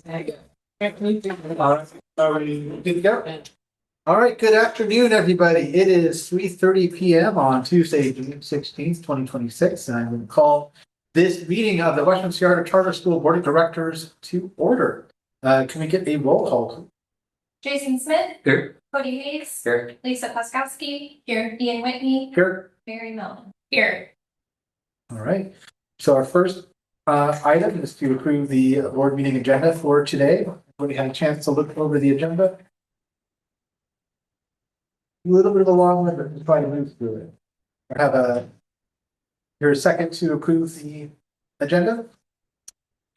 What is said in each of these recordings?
Are we good to go? All right, good afternoon, everybody. It is 3:30 p.m. on Tuesday, June 16th, 2026, and I'm going to call this meeting of the Westminster Charter School Board of Directors to order. Can we get a roll call? Jason Smith. Here. Cody Hayes. Here. Lisa Poskowski. Here. Ian Whitney. Here. Mary Mellon. Here. All right. So our first item is to approve the board meeting agenda for today. We had a chance to look over the agenda. A little bit of a long one, but we'll try to move through it. I have your second to approve the agenda.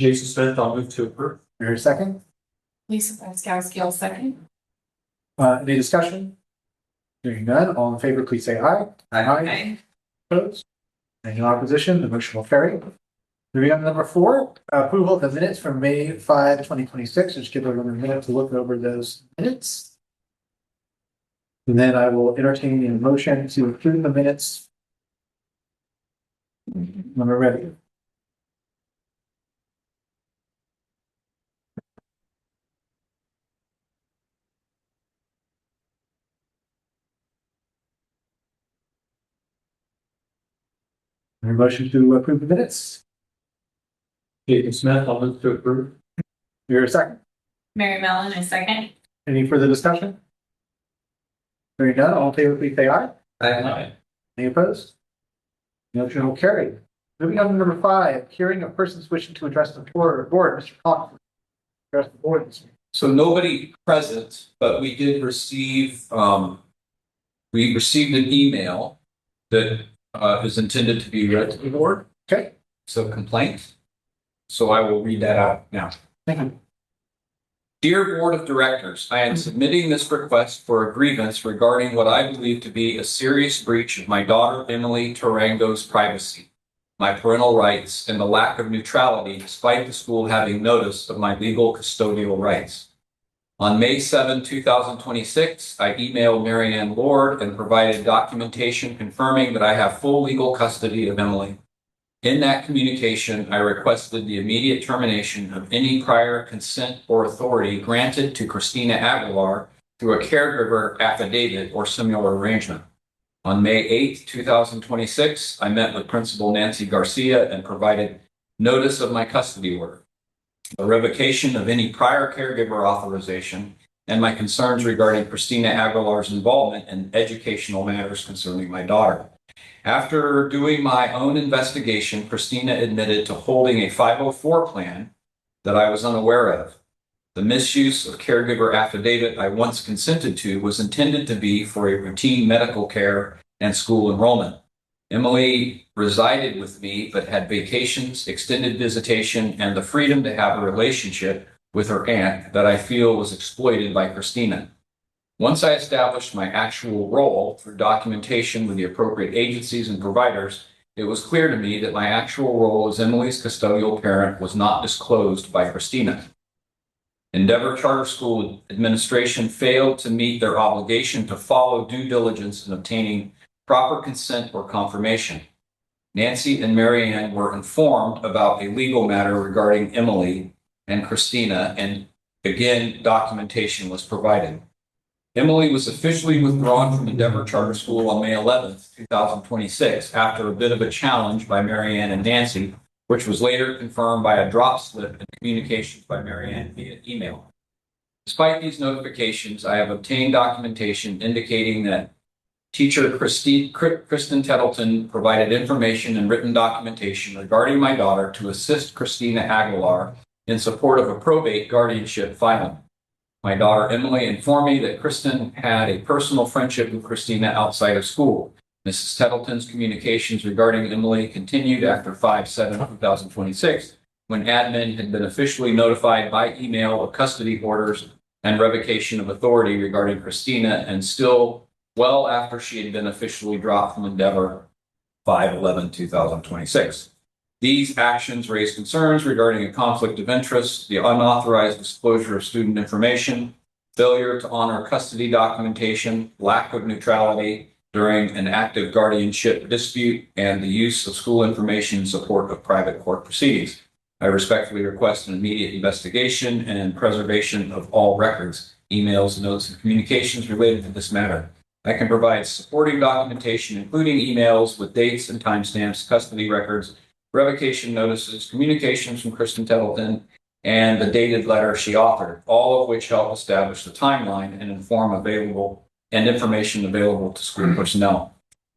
Jason Smith, I'll move to approve. Your second. Lisa Poskowski, I'll second. Any discussion? Hearing none, all in favor, please say aye. Aye. Opposed? Any opposition? The motion will carry. Moving on to number 4, approval of the minutes from May 5, 2026. Just give everyone a minute to look over those minutes. And then I will entertain a motion to approve the minutes when we're ready. A motion to approve the minutes. Jason Smith, I'll move to approve. Your second. Mary Mellon, I second. Any further discussion? Hearing none, all in favor, please say aye. Aye. Any opposed? Motion will carry. Moving on to number 5, hearing of persons wishing to address the board. Mr. Coughlin, address the board this week. So nobody present, but we did receive, an email that is intended to be read to the board. Okay. So complaint. So I will read that out now. Thank you. Dear Board of Directors, I am submitting this request for a grievance regarding what I believe to be a serious breach of my daughter Emily Tarango's privacy, my parental rights, and the lack of neutrality despite the school having notice of my legal custodial rights. On May 7, 2026, I emailed Marianne Lord and provided documentation confirming that I have full legal custody of Emily. In that communication, I requested the immediate termination of any prior consent or authority granted to Christina Aguilar through a caregiver affidavit or similar arrangement. On May 8, 2026, I met with Principal Nancy Garcia and provided notice of my custody order, a revocation of any prior caregiver authorization, and my concerns regarding Christina Aguilar's involvement in educational matters concerning my daughter. After doing my own investigation, Christina admitted to holding a 504 plan that I was unaware of. The misuse of caregiver affidavit I once consented to was intended to be for a routine medical care and school enrollment. Emily resided with me, but had vacations, extended visitation, and the freedom to have a relationship with her aunt that I feel was exploited by Christina. Once I established my actual role through documentation with the appropriate agencies and providers, it was clear to me that my actual role as Emily's custodial parent was not disclosed by Christina. Endeavor Charter School Administration failed to meet their obligation to follow due diligence in obtaining proper consent or confirmation. Nancy and Marianne were informed about a legal matter regarding Emily and Christina, and again, documentation was provided. Emily was officially withdrawn from Endeavor Charter School on May 11th, 2026, after a bit of a challenge by Marianne and Nancy, which was later confirmed by a drop slip in communications by Marianne via email. Despite these notifications, I have obtained documentation indicating that teacher Kristen Tettleton provided information and written documentation regarding my daughter to assist Christina Aguilar in support of a probate guardianship filing. My daughter Emily informed me that Kristen had a personal friendship with Christina outside of school. Mrs. Tettleton's communications regarding Emily continued after 5/7/2026, when admin had been officially notified by email of custody orders and revocation of authority regarding Christina, and still well after she had been officially dropped from Endeavor 5/11/2026. These actions raise concerns regarding a conflict of interest, the unauthorized disclosure of student information, failure to honor custody documentation, lack of neutrality during an active guardianship dispute, and the use of school information in support of private court proceedings. I respectfully request an immediate investigation and preservation of all records, emails, notes, and communications related to this matter. I can provide supporting documentation, including emails with dates and timestamps, custody records, revocation notices, communications from Kristen Tettleton, and the dated letter she authored, all of which help establish the timeline and inform available and information available to school personnel.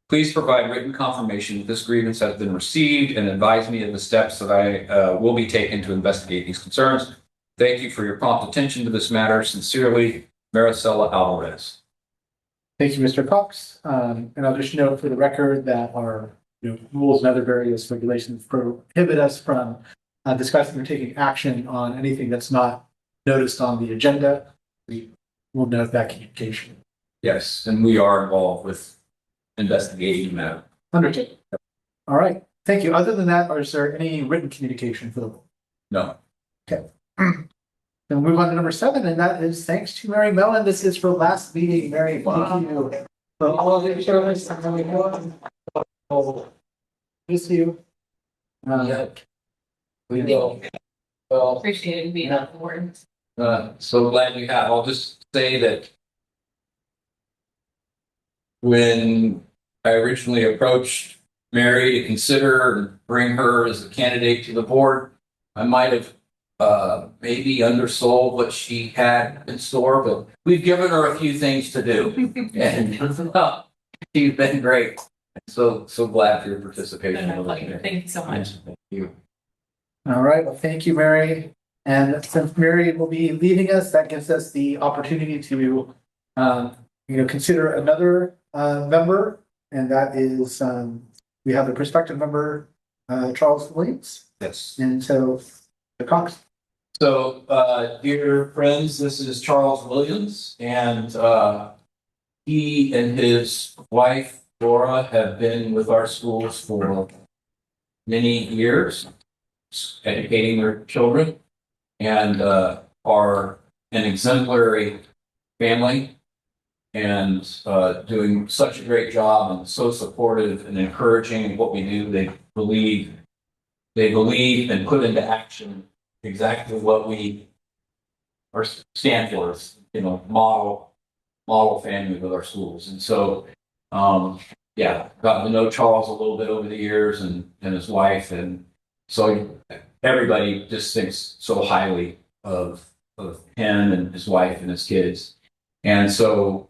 Please provide written confirmation that this grievance has been received and advise me of the steps that I will be taken to investigate these concerns. Thank you for your prompt attention to this matter. Sincerely, Maricela Alvarez. Thank you, Mr. Cox. And I'll just note for the record that our rules and other various regulations prohibit us from discussing or taking action on anything that's not noticed on the agenda. We will note that communication. Yes, and we are involved with investigating the matter. Understood. All right. Thank you. Other than that, is there any written communication for the board? No. Okay. Then we'll move on to number 7, and that is thanks to Mary Mellon. This is for last meeting. Mary, thank you for all of your service. Miss you. We will. Well, Appreciate being on board. so glad you have. I'll just say that when I originally approached Mary to consider and bring her as a candidate to the board, I might have maybe undersold what she had in store, but we've given her a few things to do, and she's been great. So glad for your participation. Thank you so much. Thank you. All right. Well, thank you, Mary. And since Mary will be leaving us, that gives us the opportunity to, consider another member, and that is we have a prospective member, Charles Williams. Yes. And so, the Cox. So, dear friends, this is Charles Williams, and he and his wife, Laura, have been with our schools for many years, educating their children, and are an exemplary family, and doing such a great job, and so supportive and encouraging in what we do. They believe and put into action exactly what we are stand for, model family with our schools. And so, gotten to know Charles a little bit over the years, and his wife, and so everybody just thinks so highly of him and his wife and his kids. And so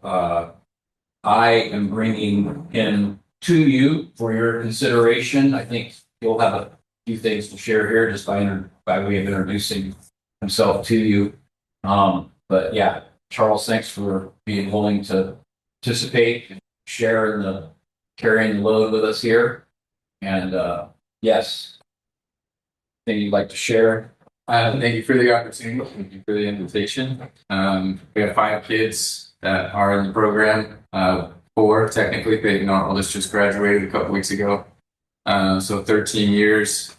I am bringing him to you for your consideration. I think he'll have a few things to share here just by way of introducing himself to you. But yeah, Charles, thanks for being willing to participate and share in the carrying the load with us here. And yes, anything you'd like to share? Thank you for the opportunity. Thank you for the invitation. We have 5 kids that are in the program. 4 technically, but our oldest just graduated a couple weeks ago. So 13 years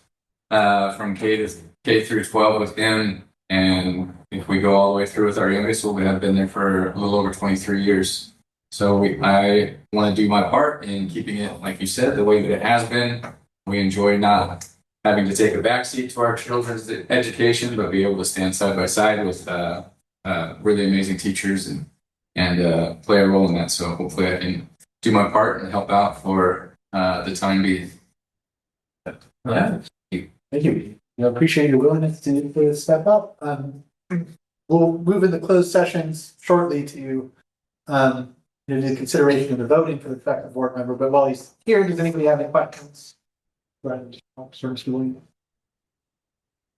from K through 12 with him, and if we go all the way through with our youngest, we'll have been there for a little over 23 years. So I want to do my part in keeping it, like you said, the way that it has been. We enjoy not having to take a backseat to our children's education, but be able to stand side by side with really amazing teachers and play a role in that. So hopefully I can do my part and help out for the time being. Yeah. Thank you. I appreciate your willingness to step up. We'll move into closed sessions shortly to the consideration of the voting for the effective board member. But while he's here, does anybody have any questions?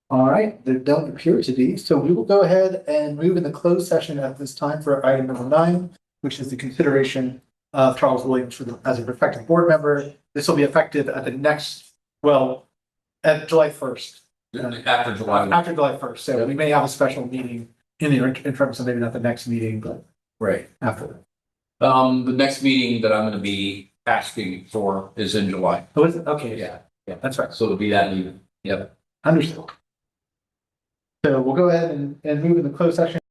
All right, there don't appear to be. So we will go ahead and move into closed session at this time for item number 9, which is the consideration of Charles Williams as a effective board member. This will be effective at the next, at July 1st. After July. After July 1st. So we may have a special meeting in the interim, so maybe not the next meeting, but Right. after. The next meeting that I'm going to be asking for is in July. Oh, is it? Okay. Yeah. That's right. So it'll be that meeting. Yep. Understood. So we'll go ahead and move into closed session.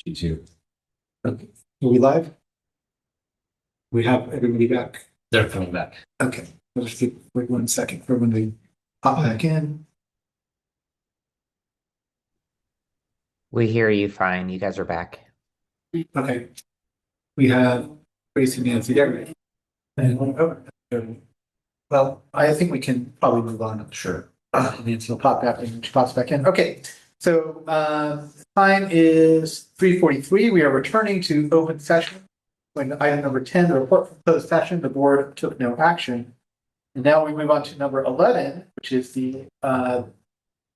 You too. Are we live? We have everybody back. They're coming back. Okay, we'll just wait 1 second for when they pop back in. We hear you fine. You guys are back. Okay. We have Gracie, Nancy, there. And, well, I think we can probably move on, I'm sure. Nancy will pop back when she pops back in. Okay, so time is 3:43. We are returning to open session. When item number 10, the report from closed session, the board took no action. And now we move on to number 11, which is the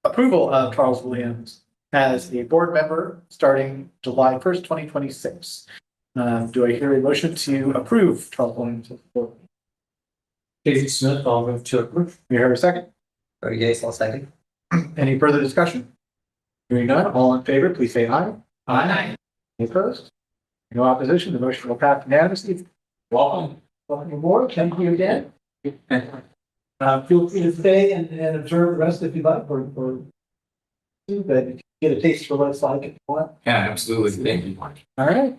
approval of Charles Williams as a board member starting July 1st, 2026. Do I hear a motion to approve Charles Williams as board? Jason Smith, I'll move to approve. We hear a second. Yes, I'll second. Any further discussion? Hearing none, all in favor, please say aye. Aye. Any opposed? No opposition, the motion will pass unanimously. Welcome. Welcome aboard, thank you again. Feel free to stay and observe the rest if you like, or but you get a taste for what it's like if you want. Yeah, absolutely. Thank you. All right.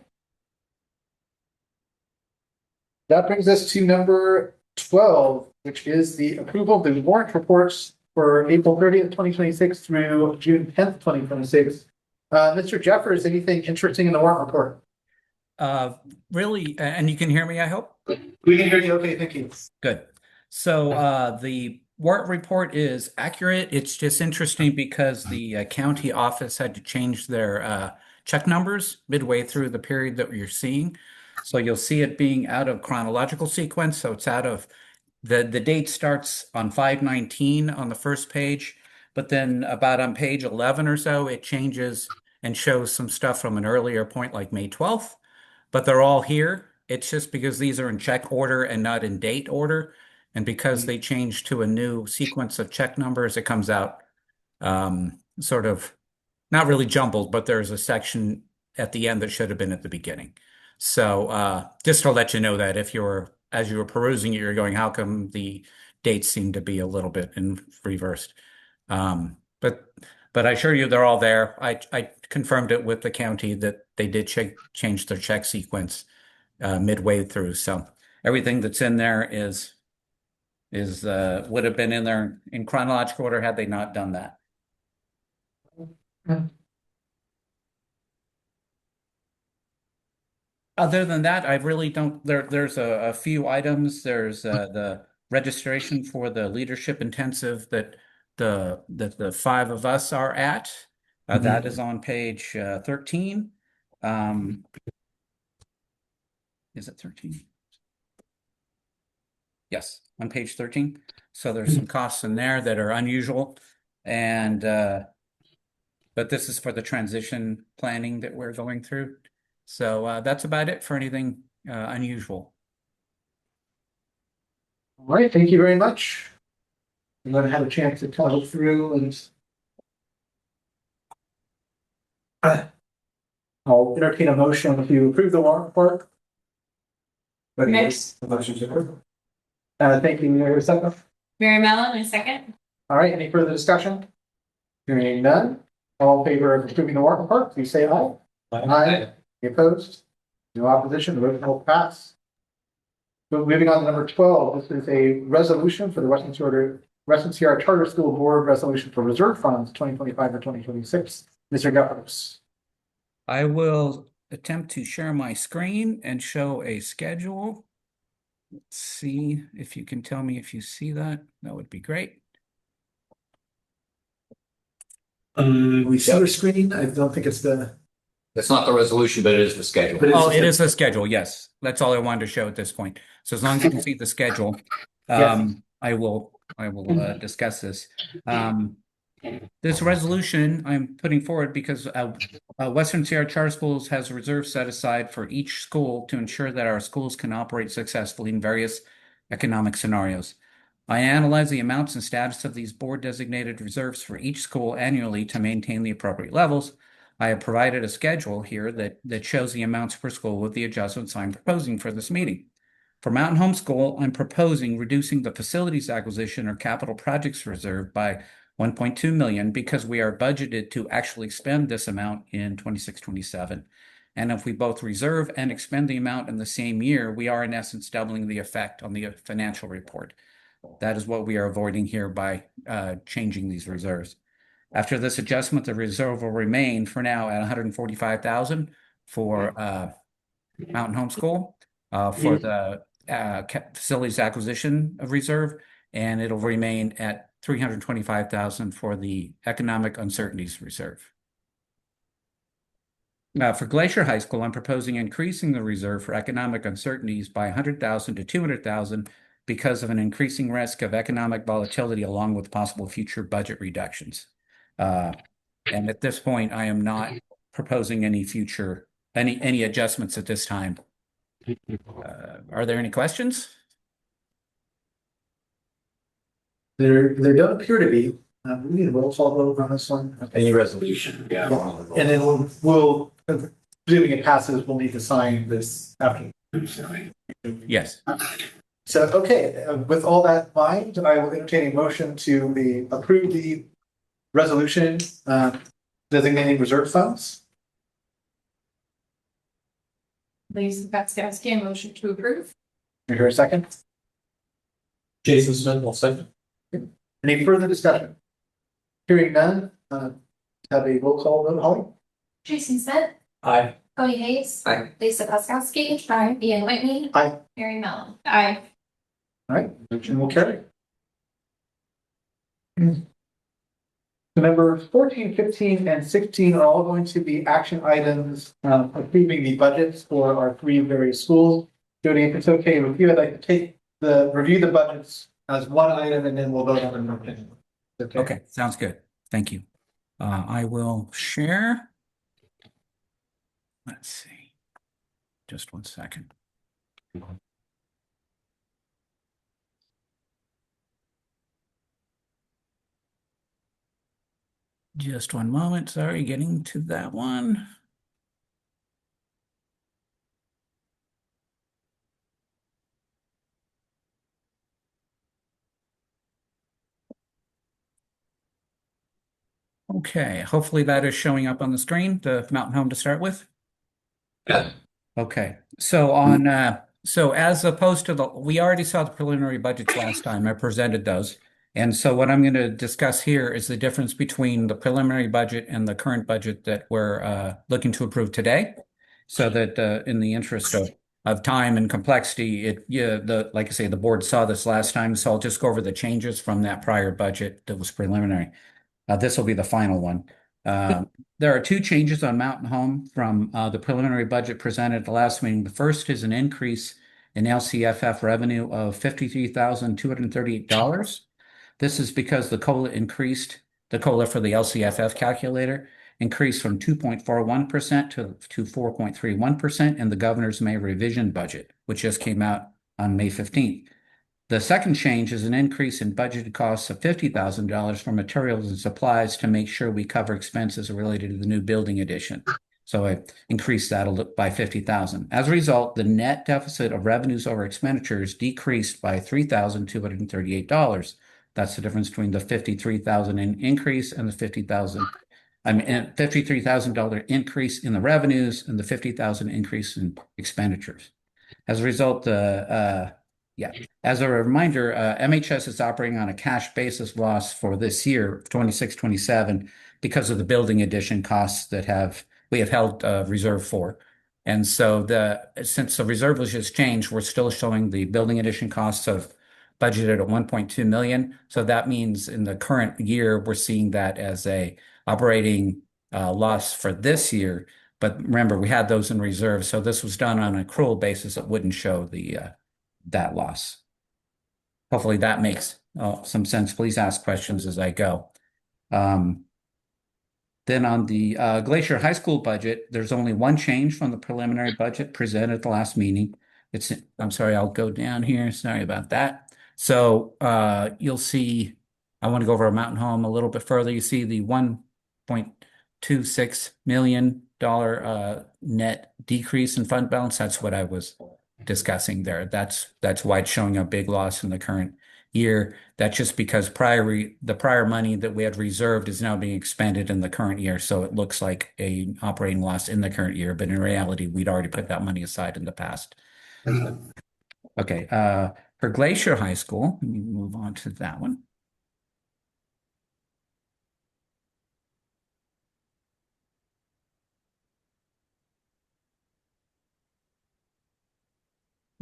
That brings us to number 12, which is the approval of the warrant reports for April 30th, 2026 through June 10th, 2026. Mr. Jeffers, anything interesting in the warrant report? Really, and you can hear me, I hope? We can hear you. Okay, thank you. Good. So the warrant report is accurate. It's just interesting because the county office had to change their check numbers midway through the period that you're seeing. So you'll see it being out of chronological sequence. So it's out of the date starts on 5/19 on the first page, but then about on page 11 or so, it changes and shows some stuff from an earlier point like May 12th. But they're all here. It's just because these are in check order and not in date order. And because they changed to a new sequence of check numbers, it comes out sort of not really jumbled, but there's a section at the end that should have been at the beginning. So just to let you know that if as you were perusing it, you're going, how come the dates seem to be a little bit in reversed? But I assure you they're all there. I confirmed it with the county that they did change their check sequence midway through. So everything that's in there is would have been in there in chronological order had they not done that. Other than that, I really don't. There's a few items. There's the registration for the leadership intensive that the five of us are at. That is on page 13. Is it 13? Yes, on page 13. So there's some costs in there that are unusual, and but this is for the transition planning that we're going through. So that's about it for anything unusual. All right, thank you very much. I'm going to have a chance to talk through and I'll entertain a motion to approve the warrant report. Next. The motion to approve. Thank you. Mayor, second. Mary Mellon, a second. All right, any further discussion? Hearing none. All in favor of approving the warrant report, please say aye. Aye. Any opposed? No opposition, the motion will pass. So moving on to number 12, this is a resolution for the Western Sierra Charter School Board Resolution for Reserve Funds 2025 or 2026. Mr. Jeffers. I will attempt to share my screen and show a schedule. Let's see if you can tell me if you see that. That would be great. We see your screen. I don't think it's the. It's not the resolution, but it is the schedule. But Oh, it is the schedule. Yes, that's all I wanted to show at this point. So as long as you can see the schedule, Yes. I will discuss this. This resolution I'm putting forward because Western Sierra Charter Schools has a reserve set aside for each school to ensure that our schools can operate successfully in various economic scenarios. I analyze the amounts and status of these board designated reserves for each school annually to maintain the appropriate levels. I have provided a schedule here that shows the amounts per school with the adjustments I'm proposing for this meeting. For Mountain Home School, I'm proposing reducing the facilities acquisition or capital projects reserve by 1.2 million because we are budgeted to actually spend this amount in 26-27. And if we both reserve and expend the amount in the same year, we are in essence doubling the effect on the financial report. That is what we are avoiding here by changing these reserves. After this adjustment, the reserve will remain for now at 145,000 for Mountain Homeschool, for the facilities acquisition of reserve, and it'll remain at 325,000 for the economic uncertainties reserve. Now, for Glacier High School, I'm proposing increasing the reserve for economic uncertainties by 100,000 to 200,000 because of an increasing risk of economic volatility along with possible future budget reductions. And at this point, I am not proposing any future, any adjustments at this time. Are there any questions? There don't appear to be. We need a roll call vote on this one. Any resolution? Yeah. And then we'll, assuming it passes, we'll need to sign this after. Yes. So, okay, with all that in mind, I will entertain a motion to approve the resolution designating reserve funds. Lisa Paskowski, a motion to approve. Is there a second? Jason Smith will second. Any further discussion? Hearing none, have a roll call vote, Holly? Jason Smith, Aye. Cody Hayes. Aye. Lisa Paskowski. Aye. Ian Whitney. Aye. Mary Mellon. Aye. All right, motion will carry. So number 14, 15, and 16 are all going to be action items approving the budgets for our three various schools. Jody, if it's okay with you, I'd like to review the budgets as one item and then we'll vote on them. Okay, sounds good. Thank you. I will share. Let's see. Just 1 second. Just 1 moment. Sorry, getting to that one. Okay, hopefully that is showing up on the screen, the Mountain Home to start with. Yeah. Okay, so on so as opposed to we already saw the preliminary budgets last time. I presented those. And so what I'm going to discuss here is the difference between the preliminary budget and the current budget that we're looking to approve today. So that in the interest of time and complexity, like I say, the board saw this last time, so I'll just go over the changes from that prior budget that was preliminary. This will be the final one. There are 2 changes on Mountain Home from the preliminary budget presented at the last meeting. The first is an increase in LCFF revenue of $53,238. This is because the COLA increased, the COLA for the LCFF calculator increased from 2.41% to 4.31% in the governor's May revision budget, which just came out on May 15th. The second change is an increase in budgeted costs of $50,000 for materials and supplies to make sure we cover expenses related to the new building addition. So I increased that by $50,000. As a result, the net deficit of revenues over expenditures decreased by $3,238. That's the difference between the $53,000 increase and the $53,000 increase in the revenues and the $50,000 increase in expenditures. As a result, as a reminder, MHS is operating on a cash basis loss for this year, 26-27, because of the building addition costs that we have held reserve for. And so since the reserve was just changed, we're still showing the building addition costs of budgeted at 1.2 million. So that means in the current year, we're seeing that as a operating loss for this year. But remember, we had those in reserve. So this was done on an accrual basis. It wouldn't show that loss. Hopefully that makes some sense. Please ask questions as I go. Then on the Glacier High School budget, there's only one change from the preliminary budget presented at the last meeting. I'm sorry, I'll go down here. Sorry about that. So you'll see, I want to go over a Mountain Home a little bit further. You see the $1.26 million net decrease in fund balance. That's what I was discussing there. That's why it's showing a big loss in the current year. That's just because the prior money that we had reserved is now being expended in the current year. So it looks like a operating loss in the current year, but in reality, we'd already put that money aside in the past. Okay, for Glacier High School, let me move on to that one.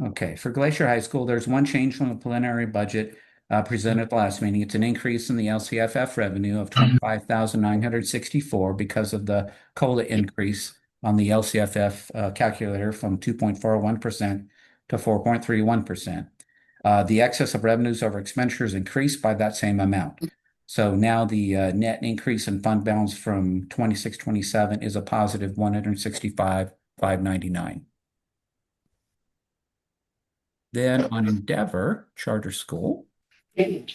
Okay, for Glacier High School, there's one change from the preliminary budget presented at the last meeting. It's an increase in the LCFF revenue of 25,964 because of the COLA increase on the LCFF calculator from 2.41% to 4.31%. The excess of revenues over expenditures increased by that same amount. So now the net increase in fund balance from 2627 is a positive 165,599. Then on Endeavor Charter School. Sorry.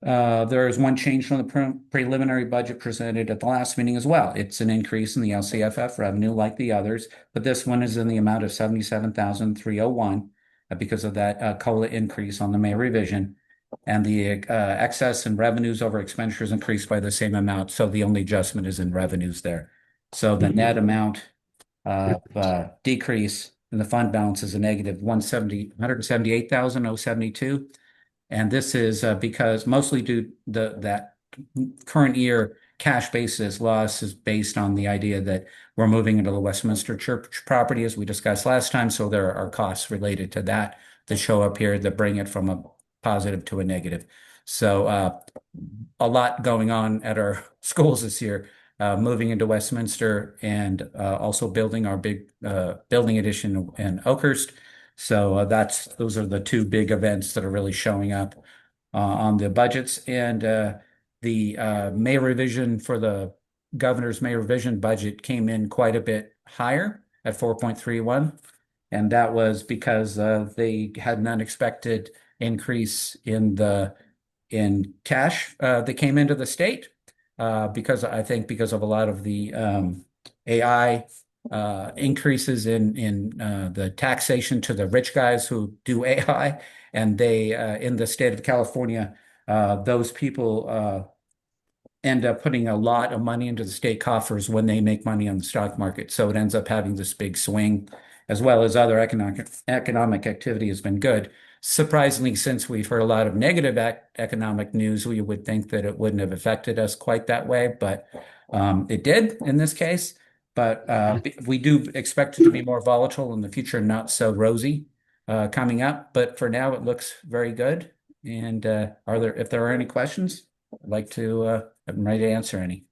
There is one change from the preliminary budget presented at the last meeting as well. It's an increase in the LCFF revenue like the others, but this one is in the amount of 77,301 because of that COLA increase on the May revision. And the excess in revenues over expenditures increased by the same amount. So the only adjustment is in revenues there. So the net amount of decrease in the fund balance is a negative 178,072. And this is because mostly due that current year cash basis loss is based on the idea that we're moving into the Westminster Church property, as we discussed last time. So there are costs related to that show up here that bring it from a positive to a negative. So a lot going on at our schools this year, moving into Westminster and also building our big building addition in Oakhurst. So those are the two big events that are really showing up on the budgets. And the May revision for the governor's May revision budget came in quite a bit higher at 4.31. And that was because they had an unexpected increase in cash that came into the state because of a lot of the AI increases in the taxation to the rich guys who do AI, and they in the state of California, those people end up putting a lot of money into the state coffers when they make money on the stock market. So it ends up having this big swing, as well as other economic activity has been good. Surprisingly, since we've heard a lot of negative economic news, we would think that it wouldn't have affected us quite that way, but it did in this case. But we do expect it to be more volatile in the future, not so rosy coming up. But for now, it looks very good. And if there are any questions, I'd like to, I'm ready to answer any.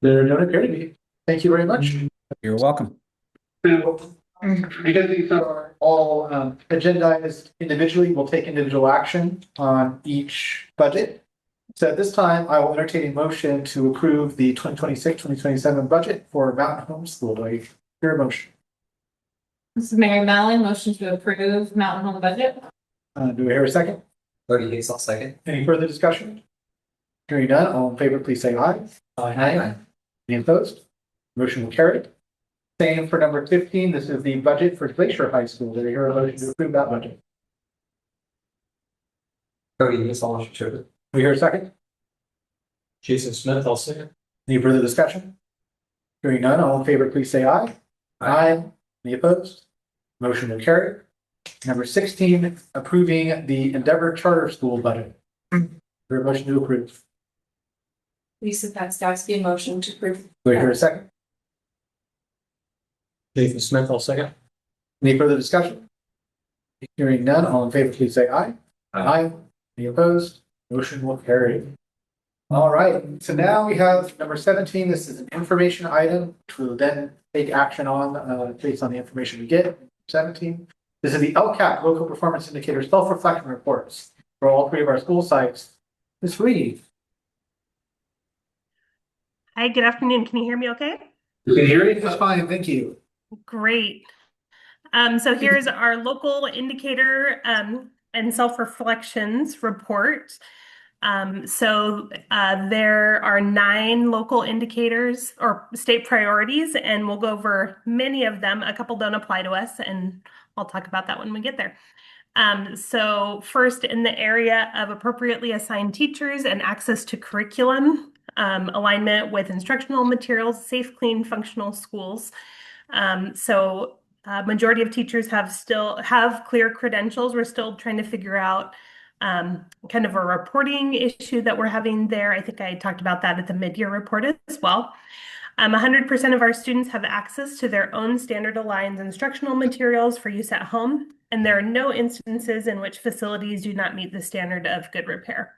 There don't appear to be. Thank you very much. You're welcome. Because these are all agendized individually, we'll take individual action on each budget. So at this time, I will entertain a motion to approve the 2026-2027 budget for Mountain Home School. Do I hear a motion? This is Mary Mallon, motion to approve Mountain Home budget. Do I hear a second? 30 days, I'll second. Any further discussion? Hearing none, all in favor, please say aye. Aye. Any opposed? Motion will carry. Same for number 15. This is the budget for Glacier High School. Do I hear a motion to approve that budget? 30 days, I'll show it. Do we hear a second? Jason Smith, I'll second. Any further discussion? Hearing none, all in favor, please say aye. Aye. Any opposed? Motion will carry. Number 16, approving the Endeavor Charter School budget. Your motion to approve. Lisa Patskowski, motion to approve. Do I hear a second? Jason Smith, I'll second. Any further discussion? Hearing none, all in favor, please say aye. Aye. Any opposed? Motion will carry. All right, so now we have number 17. This is an information item, which we'll then take action on based on the information we get. 17. This is the LCAP Local Performance Indicator Self-Reflection Reports for all three of our school sites. Ms. Reedy. Hi, good afternoon. Can you hear me okay? You can hear me just fine, thank you. Great. So here's our local indicator and self-reflections report. There are 9 local indicators or state priorities, and we'll go over many of them. A couple don't apply to us, and I'll talk about that when we get there. So first, in the area of appropriately assigned teachers and access to curriculum, alignment with instructional materials, safe, clean, functional schools. Majority of teachers still have clear credentials. We're still trying to figure out kind of a reporting issue that we're having there. I think I talked about that at the mid-year report as well. 100% of our students have access to their own standard aligned instructional materials for use at home, and there are no instances in which facilities do not meet the standard of good repair.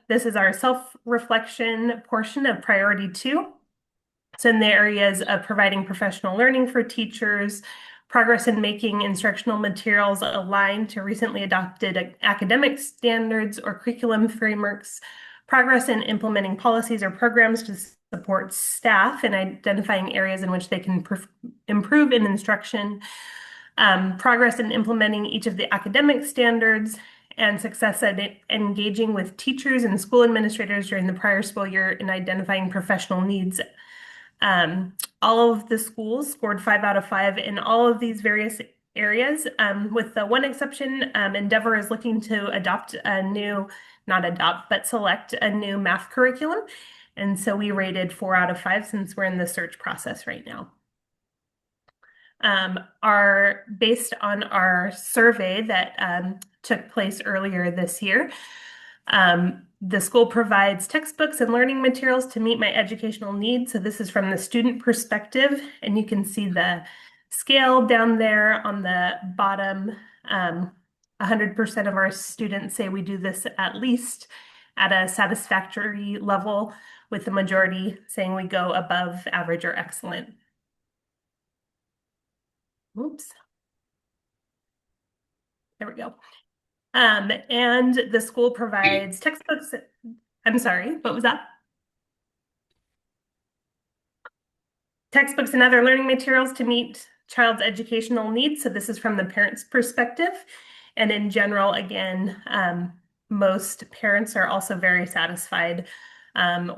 This is our self-reflection portion of priority 2. So in the areas of providing professional learning for teachers, progress in making instructional materials aligned to recently adopted academic standards or curriculum frameworks, progress in implementing policies or programs to support staff in identifying areas in which they can improve in instruction, progress in implementing each of the academic standards, and success at engaging with teachers and school administrators during the prior school year in identifying professional needs. All of the schools scored 5 out of 5 in all of these various areas, with the one exception. Endeavor is looking to select a new math curriculum. And so we rated 4 out of 5 since we're in the search process right now. Based on our survey that took place earlier this year, the school provides textbooks and learning materials to meet my educational needs. So this is from the student perspective, and you can see the scale down there on the bottom. 100% of our students say we do this at least at a satisfactory level, with the majority saying we go above average or excellent. Oops. There we go. And the school provides textbooks. I'm sorry, what was that? Textbooks and other learning materials to meet child's educational needs. So this is from the parent's perspective. And in general, again, most parents are also very satisfied and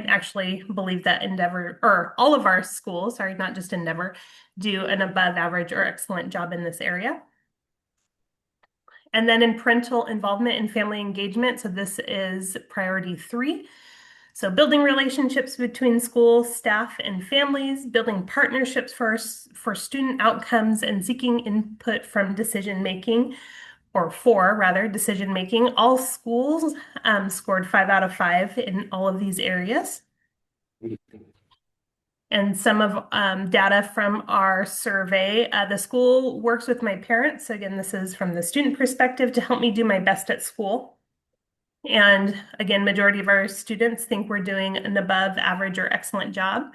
actually believe that Endeavor, or all of our schools, sorry, not just Endeavor, do an above average or excellent job in this area. And then in parental involvement and family engagement, so this is priority 3. So building relationships between school, staff, and families, building partnerships for student outcomes, and seeking input from decision-making, or decision-making. All schools scored 5 out of 5 in all of these areas. And some of data from our survey, the school works with my parents. Again, this is from the student perspective, to help me do my best at school. And again, majority of our students think we're doing an above average or excellent job,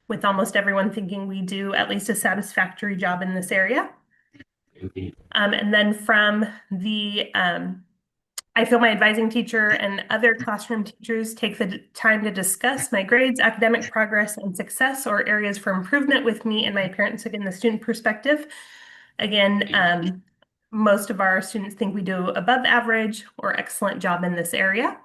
with almost everyone thinking we do at least a satisfactory job in this area. And then from the I feel my advising teacher and other classroom teachers take the time to discuss my grades, academic progress, and success, or areas for improvement with me and my parents, again, the student perspective. Again, most of our students think we do above average or excellent job in this area.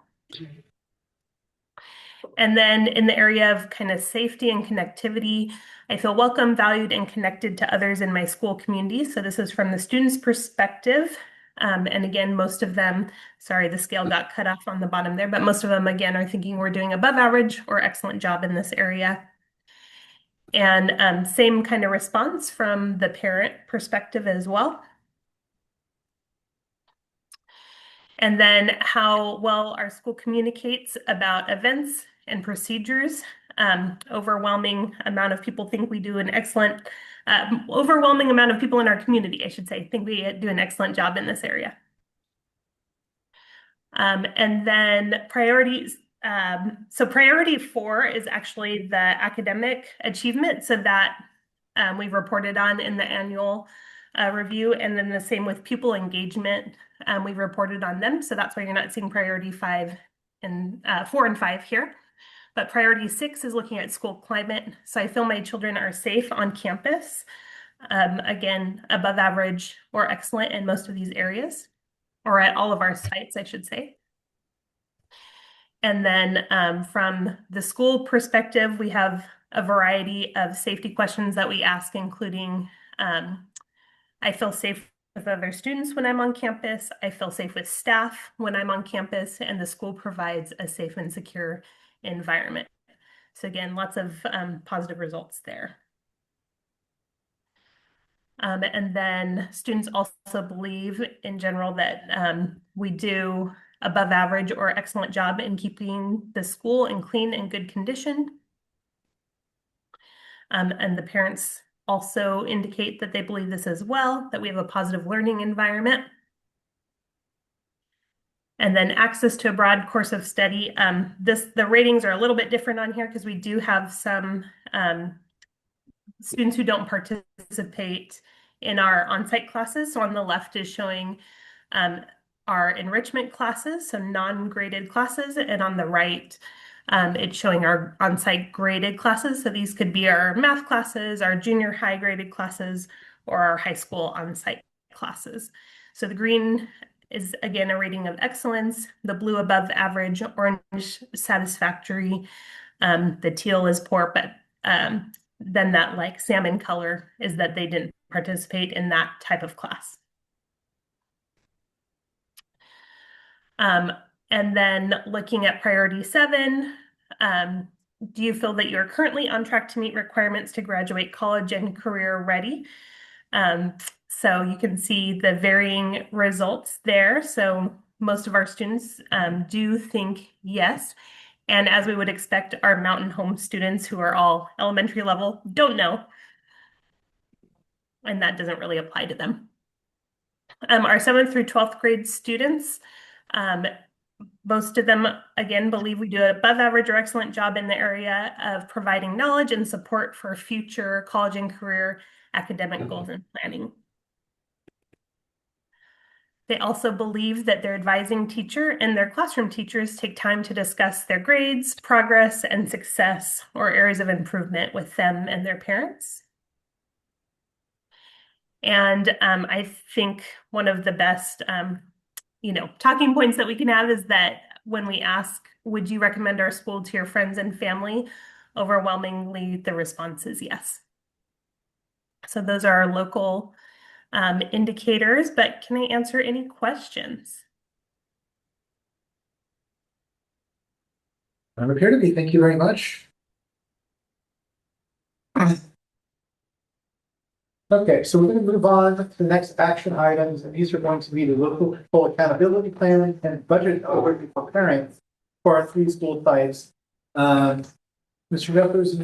And then in the area of kind of safety and connectivity, I feel welcome, valued, and connected to others in my school community. So this is from the student's perspective. And again, most of them, sorry, the scale got cut off on the bottom there, but most of them, again, are thinking we're doing above average or excellent job in this area. And same kind of response from the parent perspective as well. And then how well our school communicates about events and procedures. Overwhelming amount of people think we do an excellent, overwhelming amount of people in our community, I should say, think we do an excellent job in this area. And then priorities. So priority 4 is actually the academic achievement. So that we've reported on in the annual review, and then the same with pupil engagement. We've reported on them. So that's why you're not seeing priority 5 and 4 and 5 here. But priority 6 is looking at school climate. So I feel my children are safe on campus. Again, above average or excellent in most of these areas, or at all of our sites, I should say. And then from the school perspective, we have a variety of safety questions that we ask, including I feel safe with other students when I'm on campus. I feel safe with staff when I'm on campus, and the school provides a safe and secure environment. So again, lots of positive results there. And then students also believe in general that we do above average or excellent job in keeping the school in clean and good condition. And the parents also indicate that they believe this as well, that we have a positive learning environment. And then access to a broad course of study. The ratings are a little bit different on here because we do have some students who don't participate in our on-site classes. So on the left is showing our enrichment classes, so non-graded classes, and on the right, it's showing our on-site graded classes. So these could be our math classes, our junior high graded classes, or our high school on-site classes. So the green is again a rating of excellence, the blue above average, orange satisfactory, the teal is poor, but then that like salmon color is that they didn't participate in that type of class. And then looking at priority 7, do you feel that you're currently on track to meet requirements to graduate college and career ready? So you can see the varying results there. So most of our students do think yes. And as we would expect, our Mountain Home students who are all elementary level don't know. And that doesn't really apply to them. Our 7th through 12th grade students, most of them, again, believe we do an above average or excellent job in the area of providing knowledge and support for future college and career academic goals and planning. They also believe that their advising teacher and their classroom teachers take time to discuss their grades, progress, and success or areas of improvement with them and their parents. And I think one of the best, talking points that we can have is that when we ask, would you recommend our school to your friends and family? Overwhelmingly, the response is yes. So those are our local indicators, but can I answer any questions? None appear to be. Thank you very much. Okay, so we're going to move on to the next action items, and these are going to be the local control accountability plan and budget overview for parents for our 3 school sites. Mr. Jeffers,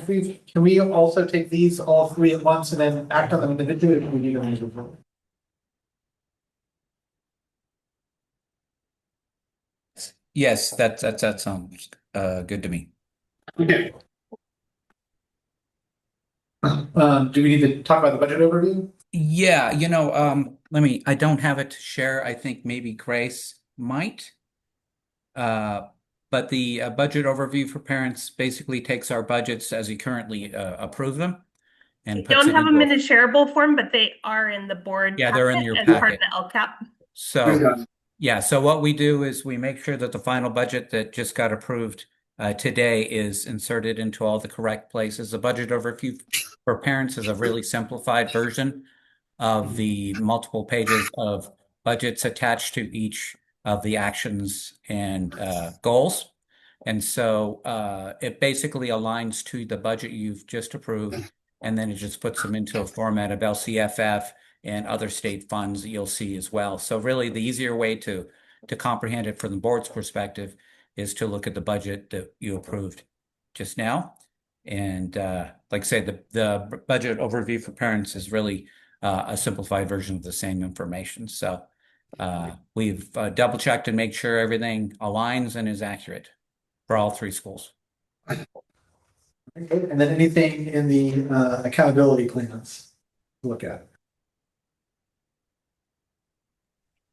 can we also take these all 3 at once and then act on them individually, or can we do them individually? Yes, that sounds good to me. Okay. Do we need to talk about the budget overview? Yeah, I don't have it to share. I think maybe Grace might. But the budget overview for parents basically takes our budgets as we currently approve them and puts Don't it have them in into a shareable form, but they are in the board. Yeah, they're in your as part of packet. the LCAP. So, yeah, so what we do is we make sure that the final budget that just got approved today is inserted into all the correct places. The budget overview for parents is a really simplified version of the multiple pages of budgets attached to each of the actions and goals. And so it basically aligns to the budget you've just approved, and then it just puts them into a format of LCFF and other state funds that you'll see as well. So really the easier way to comprehend it from the board's perspective is to look at the budget that you approved just now. And like I say, the budget overview for parents is really a simplified version of the same information. So we've double checked and made sure everything aligns and is accurate for all 3 schools. Okay, and then anything in the accountability plans to look at?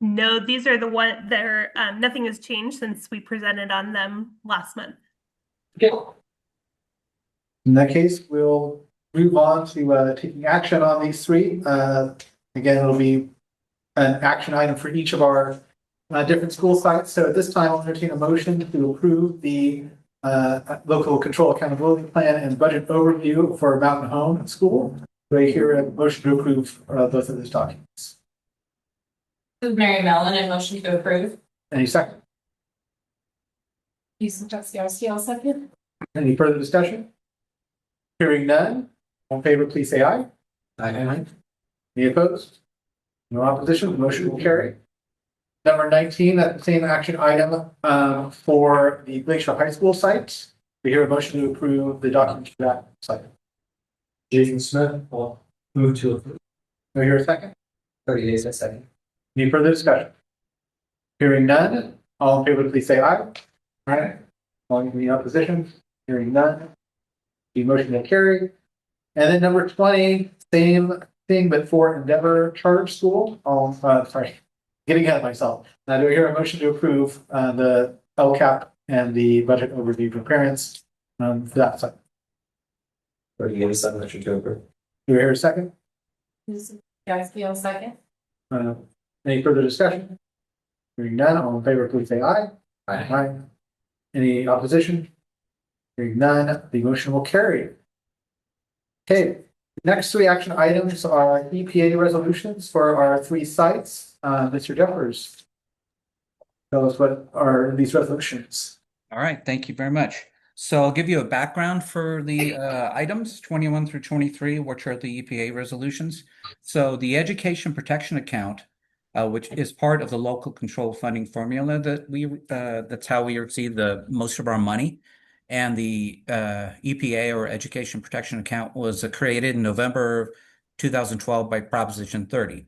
No, these are the one that are, nothing has changed since we presented on them last month. Okay. In that case, we'll move on to taking action on these three. Again, it'll be an action item for each of our different school sites. So at this time, I'll entertain a motion to approve the local control accountability plan and budget overview for Mountain Home School. Do I hear a motion to approve both of those documents? This is Mary Mellon, I motion to approve. Any second? Jason Petkowski, I'll second. Any further discussion? Hearing none. All in favor, please say aye. Aye. Any opposed? No opposition, the motion will carry. Number 19, that's the same action item for the Glacier High School site. We hear a motion to approve the document for that site. Jason Smith will move to approve. Do I hear a second? Cody Hayes, second. Any further discussion? Hearing none, all in favor, please say aye. Aye. All in the opposition? Hearing none. The motion will carry. And then number 20, same thing, but for Endeavor Charter School. Sorry, getting ahead of myself. Now, do I hear a motion to approve the LCAP and the budget overview for parents for that site? Cody Hayes, motion to approve. Do I hear a second? This is Petkowski, I'll second. Any further discussion? Hearing none, all in favor, please say aye. Aye. Any opposition? Hearing none, the motion will carry. Okay, next three action items are EPA resolutions for our three sites. Mr. Jeffers, tell us what are these resolutions? All right, thank you very much. So I'll give you a background for the items 21 through 23, which are the EPA resolutions. So the Education Protection Account, which is part of the local control funding formula that's how we receive the most of our money. And the EPA, or Education Protection Account, was created in November 2012 by Proposition 30.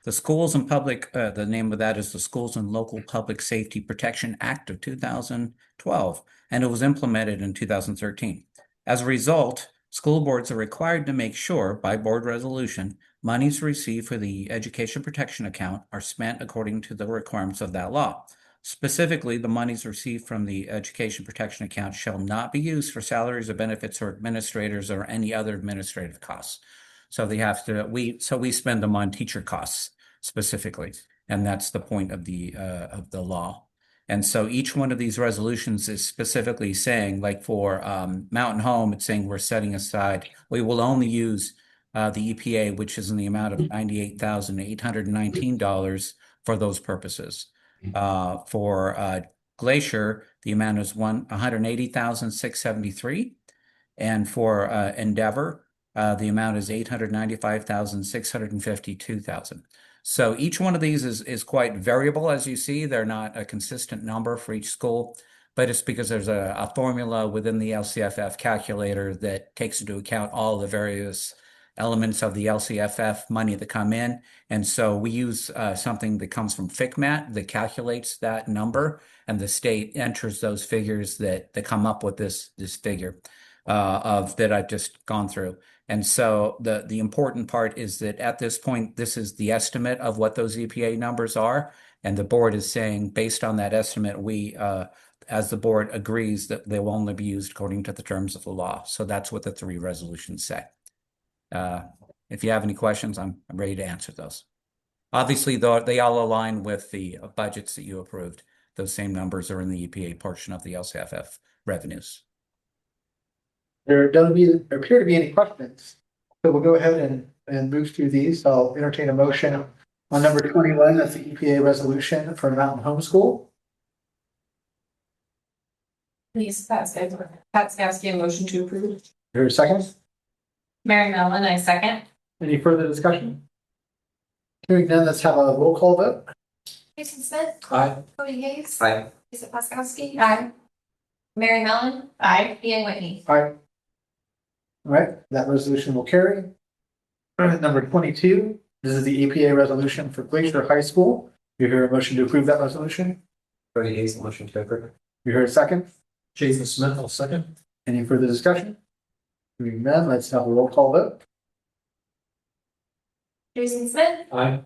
The Schools and Public, the name of that is the Schools and Local Public Safety Protection Act of 2012, and it was implemented in 2013. As a result, school boards are required to make sure, by board resolution, monies received for the Education Protection Account are spent according to the requirements of that law. Specifically, the monies received from the Education Protection Account shall not be used for salaries or benefits or administrators or any other administrative costs. So we spend them on teacher costs specifically, and that's the point of the law. And so each one of these resolutions is specifically saying, like for Mountain Home, it's saying we're setting aside, we will only use the EPA, which is in the amount of $98,819 for those purposes. For Glacier, the amount is $180,673, and for Endeavor, the amount is $895,652. So each one of these is quite variable, as you see. They're not a consistent number for each school, but it's because there's a formula within the LCFF calculator that takes into account all the various elements of the LCFF money that come in. And so we use something that comes from FCMAT that calculates that number, and the state enters those figures that come up with this figure that I've just gone through. And so the important part is that at this point, this is the estimate of what those EPA numbers are. And the board is saying, based on that estimate, we, as the board agrees, that they will only be used according to the terms of the law. So that's what the three resolutions say. If you have any questions, I'm ready to answer those. Obviously, though, they all align with the budgets that you approved. Those same numbers are in the EPA portion of the LCFF revenues. There don't appear to be any questions. So we'll go ahead and move through these. I'll entertain a motion on number 21. That's the EPA resolution for Mountain Home School. Please, Petkowski, a motion to approve. Here a second. Mary Mellon, I second. Any further discussion? Hearing none, let's have a roll call vote. Jason Smith. Aye. Cody Hayes. Aye. Lisa Petkowski. Aye. Mary Mellon. Aye. Ian Whitney. Aye. All right, that resolution will carry. Number 22, this is the EPA resolution for Glacier High School. You hear a motion to approve that resolution? Cody Hayes, motion to approve. You hear a second? Jason Smith, I'll second. Any further discussion? Hearing none, let's have a roll call vote. Jason Smith. Aye.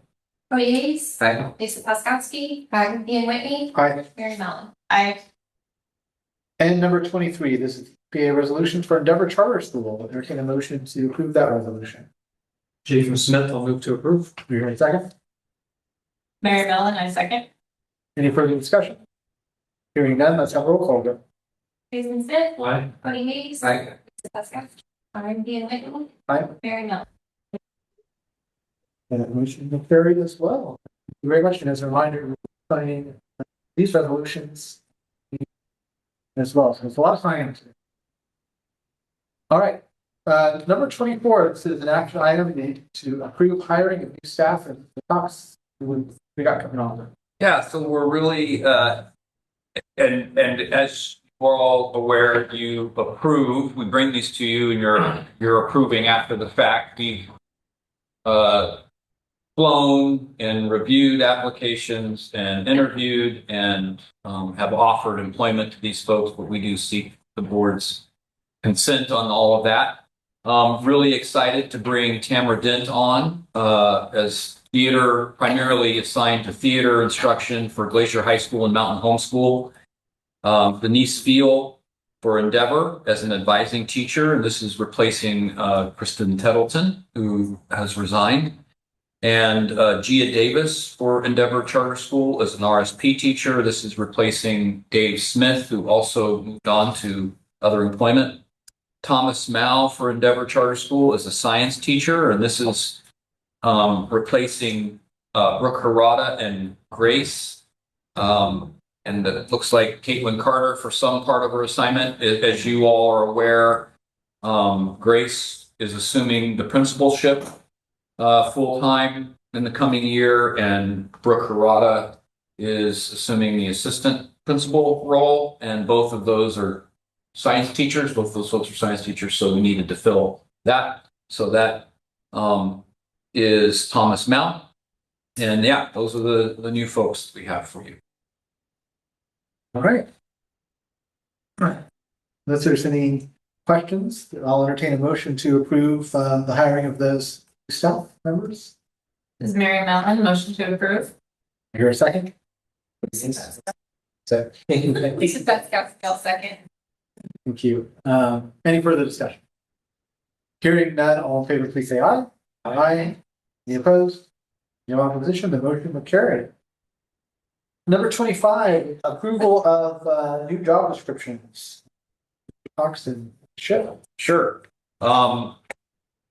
Cody Hayes. Aye. Lisa Petkowski. Aye. Ian Whitney. Aye. Mary Mellon. Aye. And number 23, this is PA resolution for Endeavor Charter School. Entertain a motion to approve that resolution. Jason Smith, I'll move to approve. Do you hear a second? Mary Mellon, I second. Any further discussion? Hearing none, let's have a roll call vote. Jason Smith. Aye. Cody Hayes. Aye. Jessica. Ian Whitmore. Aye. Mary Mellon. And that motion will carry as well. Thank you very much. And as a reminder, we're signing these resolutions as well. So it's a lot of signing. All right. Number 24, this is an action item to approve hiring of new staff and the costs we got coming on. Yeah, so we're really, and as we're all aware, you approve, we bring these to you and you're approving after the fact. We've flown and reviewed applications and interviewed and have offered employment to these folks, but we do seek the board's consent on all of that. Really excited to bring Tamara Dent on as theater, primarily assigned to theater instruction for Glacier High School and Mountain Home School. Denise Field for Endeavor as an advising teacher. And this is replacing Kristen Tettleton, who has resigned. And Gia Davis for Endeavor Charter School as an RSP teacher. This is replacing Dave Smith, who also moved on to other employment. Thomas Mao for Endeavor Charter School as a science teacher. And this is replacing Brooke Harada and Grace. And it looks like Caitlin Carter for some part of her assignment. As you all are aware, Grace is assuming the principalship full-time in the coming year, and Brooke Harada is assuming the assistant principal role. And both of those are science teachers. Both those folks are science teachers, so we needed to fill that. So that is Thomas Mount. And yeah, those are the new folks we have for you. All right. Unless there's any questions, I'll entertain a motion to approve the hiring of those staff members. This is Mary Mellon, motion to approve. Here a second. So, Lisa Bethscott, second. thank you. Any further discussion? Hearing none, all in favor, please say aye. Aye. Any opposed? No opposition, the motion will carry. Number 25, approval of new job descriptions. Oxton, Ship. Sure.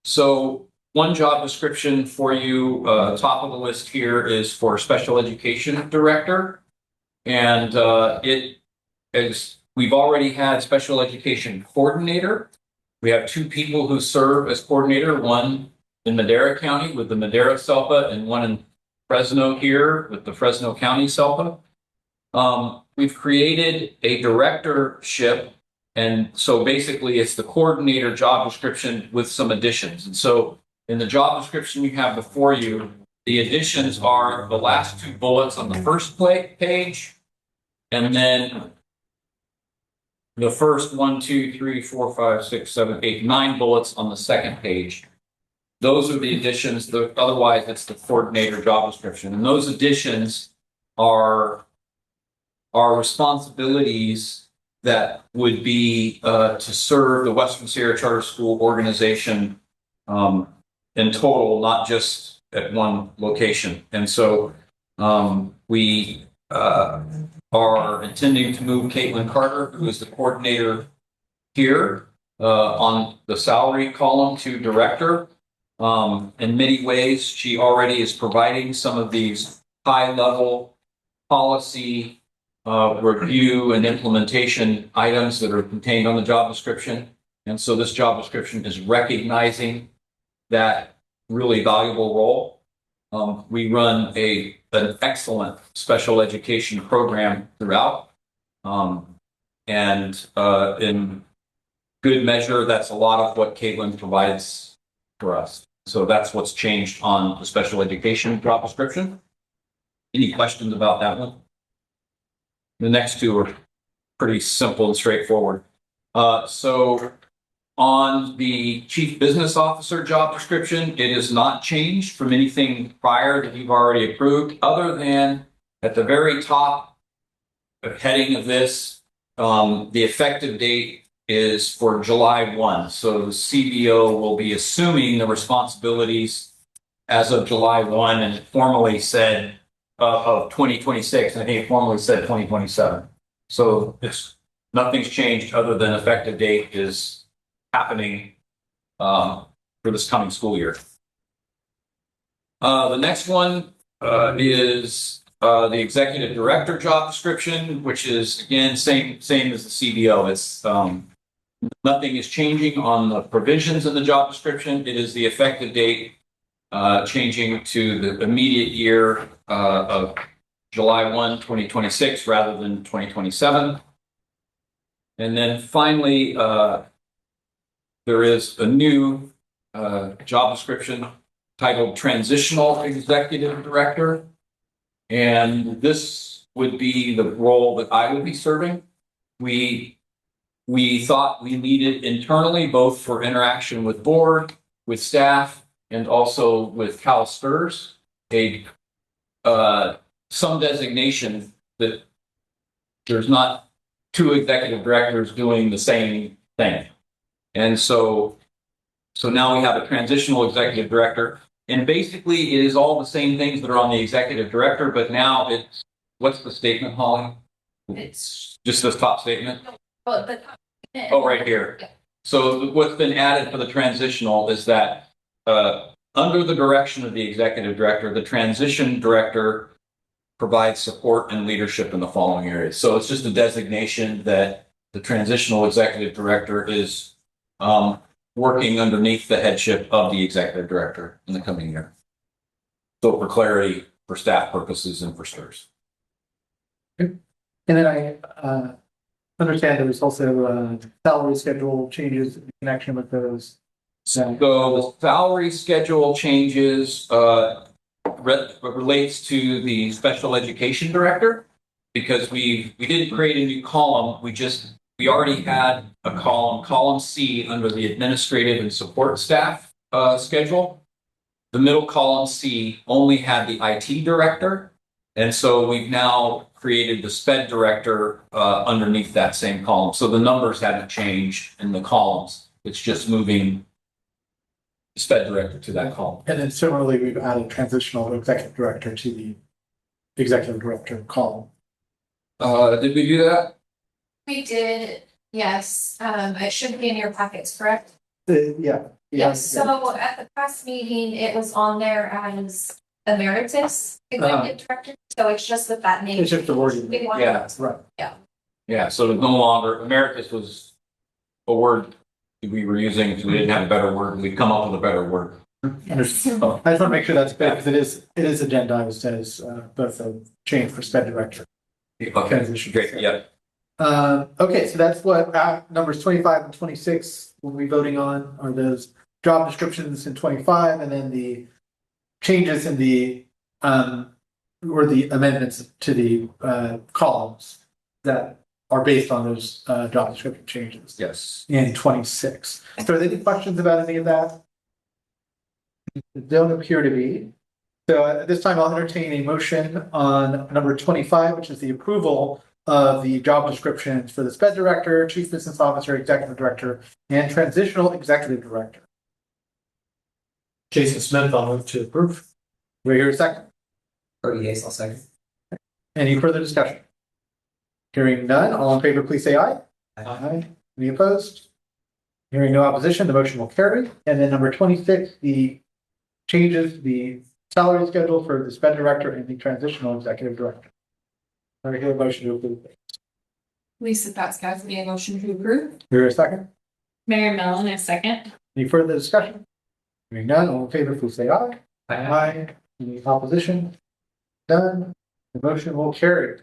So one job description for you, top of the list here is for special education director. And it is, we've already had special education coordinator. We have two people who serve as coordinator, one in Madera County with the Madera SELPA and one in Fresno here with the Fresno County SELPA. We've created a directorship, and so basically it's the coordinator job description with some additions. And so in the job description you have before you, the additions are the last two bullets on the first page, and then the first 1, 2, 3, 4, 5, 6, 7, 8, 9 bullets on the second page. Those are the additions. Otherwise, it's the coordinator job description. And those additions are responsibilities that would be to serve the Western Sierra Charter School organization in total, not just at one location. And so we are intending to move Caitlin Carter, who is the coordinator here, on the salary column to director. In many ways, she already is providing some of these high-level policy review and implementation items that are contained on the job description. And so this job description is recognizing that really valuable role. We run an excellent special education program throughout. And in good measure, that's a lot of what Caitlin provides for us. So that's what's changed on the special education job description. Any questions about that one? The next two are pretty simple and straightforward. So on the chief business officer job description, it is not changed from anything prior that you've already approved, other than at the very top heading of this, the effective date is for July 1. So the CBO will be assuming the as of July 1, and it formally said of 2026. I think it formally said 2027. So nothing's changed other than effective date is happening for this coming school year. The next one is the executive director job description, which is again same as the CBO. It's nothing is changing on the provisions in the job description. It is the effective date changing to the immediate year of July 1, 2026 rather than 2027. And then finally, there is a new job description titled Transitional Executive Director. And this would be the role that I would be serving. We thought we needed internally, both for interaction with board, with staff, and also with CalSTRS, some designation that there's not two executive directors doing the same thing. And so now we have a transitional executive director. And basically, it is all the same things that are on the executive director, but now it's, what's the statement, Holly? It's just this top statement? oh, right here. So what's been added for the transitional is that under the direction of the executive director, the transition director provides support and leadership in the following areas. So it's just a designation that the transitional executive director is working underneath the headship of the executive director in the coming year. So for clarity, for staff purposes and for STRS. And then I understand there was also salary schedule changes in connection with those. So the salary schedule changes relates to the special education director, because we didn't create a new column. We already had a column C under the administrative and support staff schedule. The middle column C only had the IT director. And so we've now created the SPED director underneath that same column. So the numbers haven't changed in the columns. It's just moving the SPED director to that column. And then similarly, we've added transitional executive director to the executive director column. Did we do that? we did, yes. It should be in your packets, correct? Yeah. Yes, so at the past meeting, it was on there as emeritus executive director, so it's just with that name. It's just the wording. Yeah. Right. Yeah, so it's no longer, emeritus was a word we were using, if we didn't have a better word, we'd come up with a better word. I just want to make sure that's good, because it is agendized as both a change for SPED director. Okay, Transition. great, yeah. Okay, so that's what numbers 25 and 26 we'll be voting on, are those job descriptions in 25, and then the changes in the or the amendments to the columns that are based on those job description changes. Yes. In 26. So are there any questions about any of that? There don't appear to be. So at this time, I'll entertain a motion on number 25, which is the approval of the job descriptions for the SPED director, chief business officer, executive director, and transitional executive director. Jason Smith, I'll move to approve. Do I hear a second? Yes, I'll second. Any further discussion? Hearing none, all in favor, please say aye. Aye. Any opposed? Hearing no opposition, the motion will carry. And then number 26, the changes, the salary schedule for the SPED director and the transitional executive director. Do I hear a motion to approve? Lisa Paskowski, a motion to approve. Hear a second? Mary Mellon, a second. Any further discussion? Hearing none, all in favor, please say aye. Aye. Any opposition? Done. The motion will carry.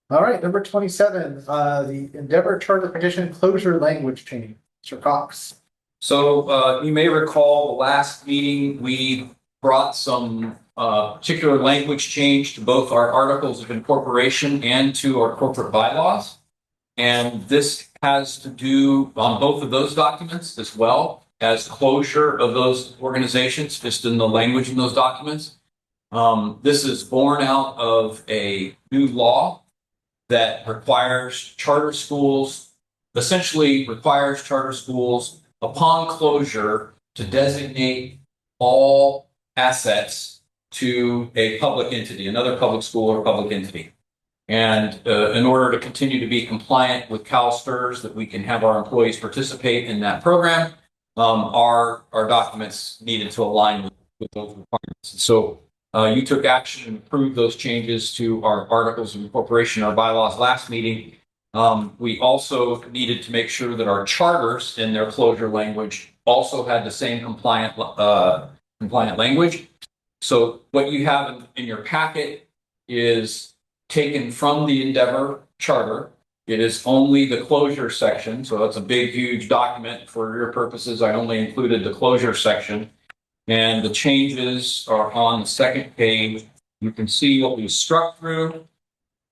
All right, number 27, the Endeavor Charter Petition closure language change. Mr. Cox. So you may recall the last meeting, we brought some particular language change to both our articles of incorporation and to our corporate bylaws. And this has to do on both of those documents as well as closure of those organizations, just in the language in those documents. This is born out of a new law that requires charter schools, essentially requires charter schools upon closure to designate all assets to a public entity, another public school or public entity. And in order to continue to be compliant with CalSTRS, that we can have our employees participate in that program, our documents needed to align with those requirements. So you took action and approved those changes to our articles of incorporation, our bylaws last meeting. We also needed to make sure that our charters in their closure language also had the same compliant language. So what you have in your packet is taken from the Endeavor charter. It is only the closure section. So that's a big, huge document. For your purposes, I only included the closure section. And the changes are on the second page. You can see what we struck through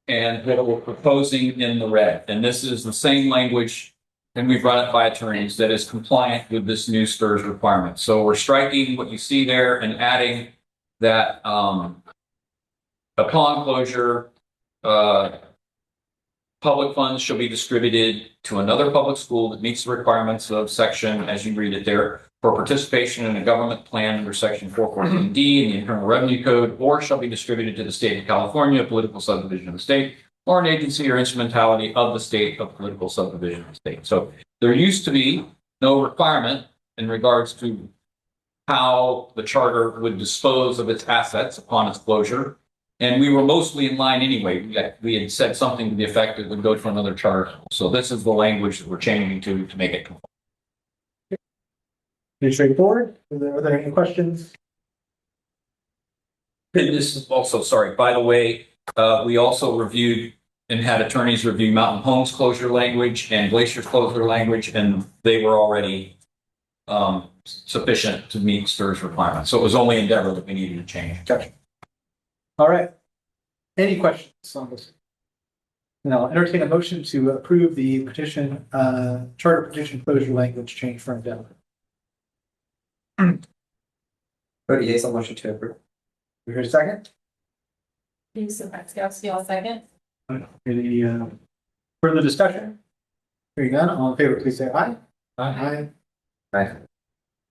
and what we're proposing in the red. And this is the same language, and we've run it by attorneys, that is compliant with this new STRS requirement. So we're striking what you see there and adding that upon closure, public funds shall be distributed to another public school that meets the requirements of section, as you read it there, for participation in a government plan under section 414D in the Internal Revenue Code, or shall be distributed to the state of California, a political subdivision of the state, or an agency or instrumentality of the state, of political subdivision of the state. So there used to be no requirement in regards to how the charter would dispose of its assets upon its closure. And we were mostly in line anyway. We had said something to the effect that it would go to another charter. So this is the language that we're changing to make it compliant. Pretty straightforward. Are there any questions? And this is also, sorry, by the way, we also reviewed and had attorneys review Mountain Homes closure language and Glacier's closure language, and they were already sufficient to meet STRS requirements. So it was only Endeavor that we needed to change. Gotcha. All right. Any questions on this? Now, entertain a motion to approve the petition, charter petition closure language change for Endeavor. Cody Yates, I'll motion to approve. We hear a second? Lisa Paxkowski, all second. Any further discussion? Hearing none, all in favor, please say aye. Aye. Aye.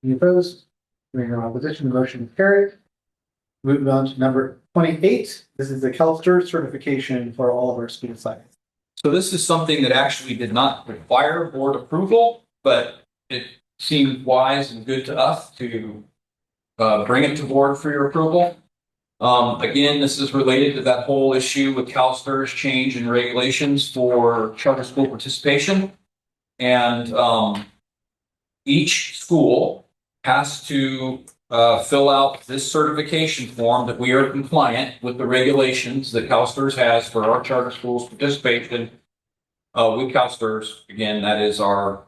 Any opposed? Hearing no opposition, the motion is carried. Moving on to number 28. This is the CalSTRS certification for all of our school sites. So this is something that actually did not require board approval, but it seemed wise and good to us to bring it to board for your approval. Again, this is related to that whole issue with CalSTRS change in regulations for charter school participation. And each school has to fill out this certification form that we are compliant with the regulations that CalSTRS has for our charter schools participation with CalSTRS. Again, that is our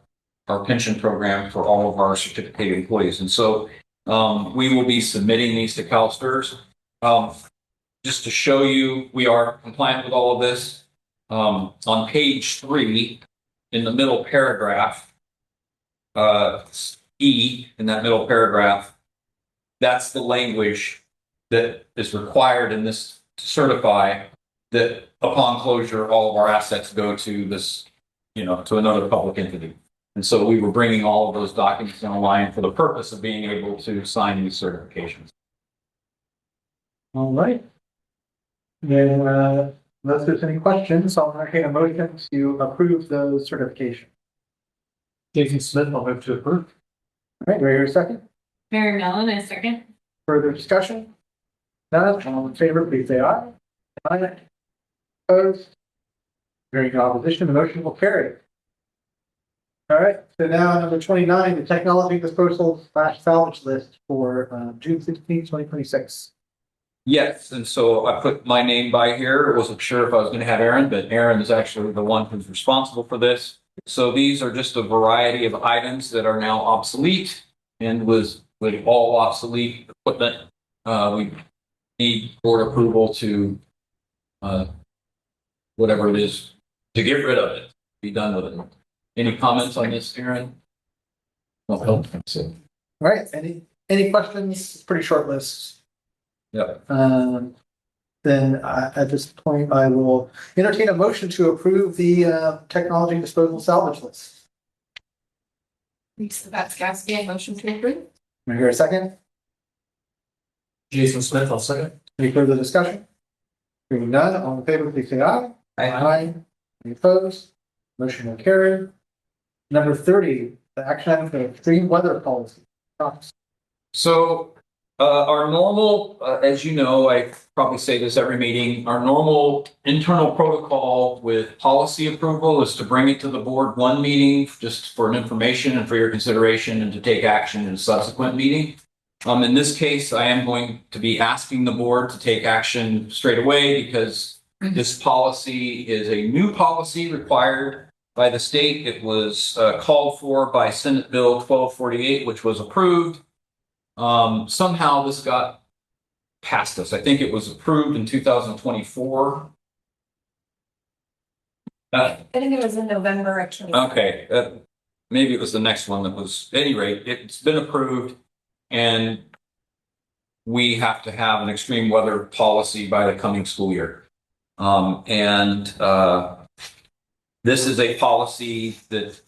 pension program for all of our certificated employees. And so we will be submitting these to CalSTRS. Just to show you, we are compliant with all of this. On page 3, in the middle paragraph, E, in that middle paragraph, that's the language that is required in this to certify that upon closure, all of our assets go to this, to another public entity. And so we were bringing all of those documents in line for the purpose of being able to sign these certifications. All right. Then, unless there's any questions, I'll entertain a motion to approve those certifications. Jason Smith, I'll move to approve. All right, do I hear a second? Mary Mellon, I second. Further discussion? None, all in favor, please say aye. Aye. Opposed? Hearing no opposition, the motion will carry. All right, so now number 29, the technology disposal / salvage list for June 16, 2026. Yes, and so I put my name by here. I wasn't sure if I was going to have Aaron, but Aaron is actually the one who's responsible for this. So these are just a variety of items that are now obsolete, and with all obsolete equipment, we need board approval to whatever it is to get rid of it, be done with it. Any comments on this, Aaron? No, I don't think so. All right, any questions? It's a pretty short list. Yeah. then at this point, I will entertain a motion to approve the technology disposal salvage list. Lisa Vaskowski, motion to approve. May I hear a second? Jason Smith, I'll second. Any further discussion? Hearing none, all in favor, please say aye. Aye. Any opposed? Motion will carry. Number 30, the action item for extreme weather policy. So, our normal, as you know, I probably say this every meeting, our normal internal protocol with policy approval is to bring it to the board one meeting just for an information and for your consideration and to take action in a subsequent meeting. In this case, I am going to be asking the board to take action straight away because this policy is a new policy required by the state. It was called for by Senate Bill 1248, which was approved. Somehow this got past us. I think it was approved in 2024. I think it was in November actually. Okay, maybe it was the next one that was, at any rate, it's been approved and we have to have an extreme weather policy by the coming school year. This is a policy that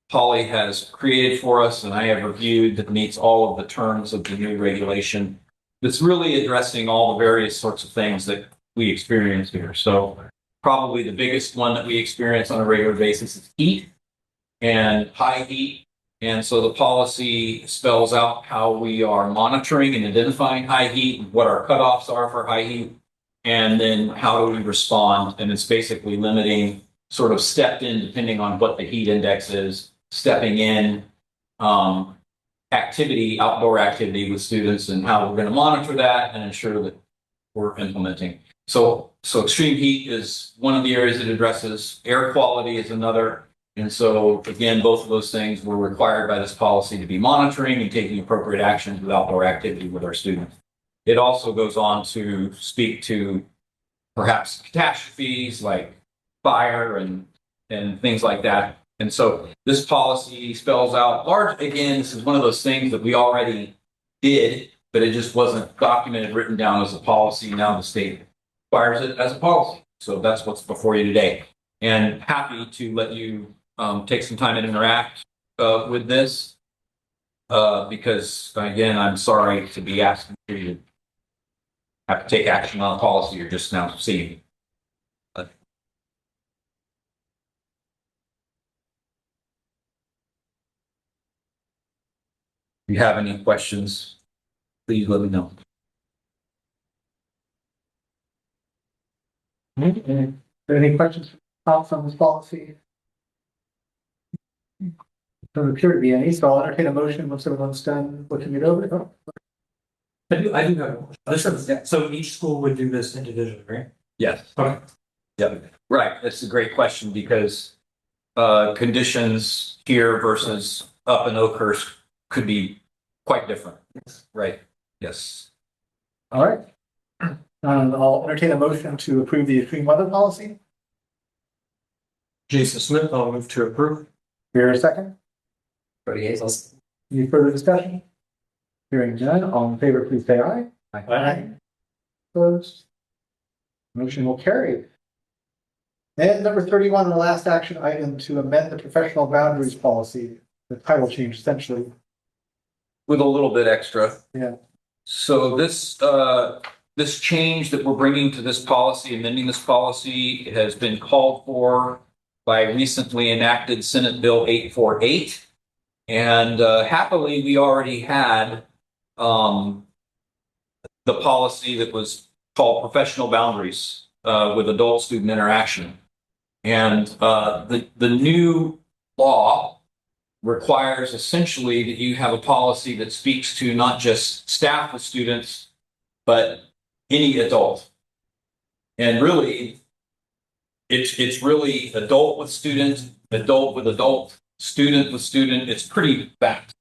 Polly has created for us and I have reviewed that meets all of the terms of the new regulation. It's really addressing all the various sorts of things that we experience here. So probably the biggest one that we experience on a regular basis is heat and high heat. And so the policy spells out how we are monitoring and identifying high heat, and what our cutoffs are for high heat, and then how do we respond. And it's basically limiting sort of stepped in, depending on what the heat index is, stepping in activity, outdoor activity with students and how we're going to monitor that and ensure that we're implementing. So extreme heat is one of the areas it addresses. Air quality is another. And so again, both of those things were required by this policy to be monitoring and taking appropriate actions with outdoor activity with our students. It also goes on to speak to perhaps catastrophes like fire and things like that. And so this policy spells out again, this is one of those things that we already did, but it just wasn't documented, written down as a policy. Now the state requires it as a policy. So that's what's before you today. And happy to let you take some time and interact with this because, again, I'm sorry to be asking you to have to take action on a policy you're just now seeing. If you have any questions, please let me know. Any questions on this policy? Doesn't appear to be any, so I'll entertain a motion once everyone's done looking it over. I do have a question. So each school would do this individually, right? Yes. Okay. Yep. Right. That's a great question because conditions here versus up in Oakhurst could be quite different. Yes. Right. Yes. All right. I'll entertain a motion to approve the extreme weather policy. Jason Smith, I'll move to approve. Here a second. Cody Hazel. Any further discussion? Hearing none, all in favor, please say aye. Aye. Opposed? Motion will carry. And number 31, the last action item to amend the professional boundaries policy, the title change essentially. With a little bit extra. Yeah. So this change that we're bringing to this policy, amending this policy, has been called for by recently enacted Senate Bill 848. And happily, we already had the policy that was called professional boundaries with adult-student interaction. And the new law requires essentially that you have a policy that speaks to not just staff with students, but any adult. And really, it's really adult with student, adult with adult, student with student. It's pretty vast.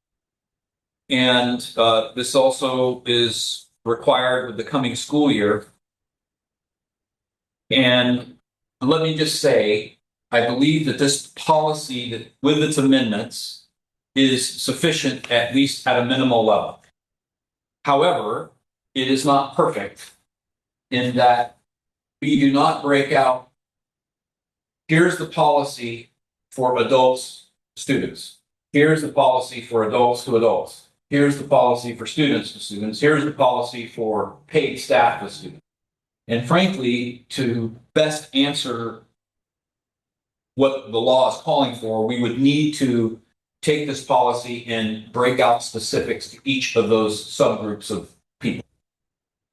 And this also is required with the coming school year. And let me just say, I believe that this policy, that with its amendments, is sufficient, at least at a minimal level. However, it is not perfect in that we do not break out. Here's the policy for adults, students. Here's the policy for adults to adults. Here's the policy for students to students. Here's the policy for paid staff to students. And frankly, to best answer what the law is calling for, we would need to take this policy and break out specifics to each of those subgroups of people.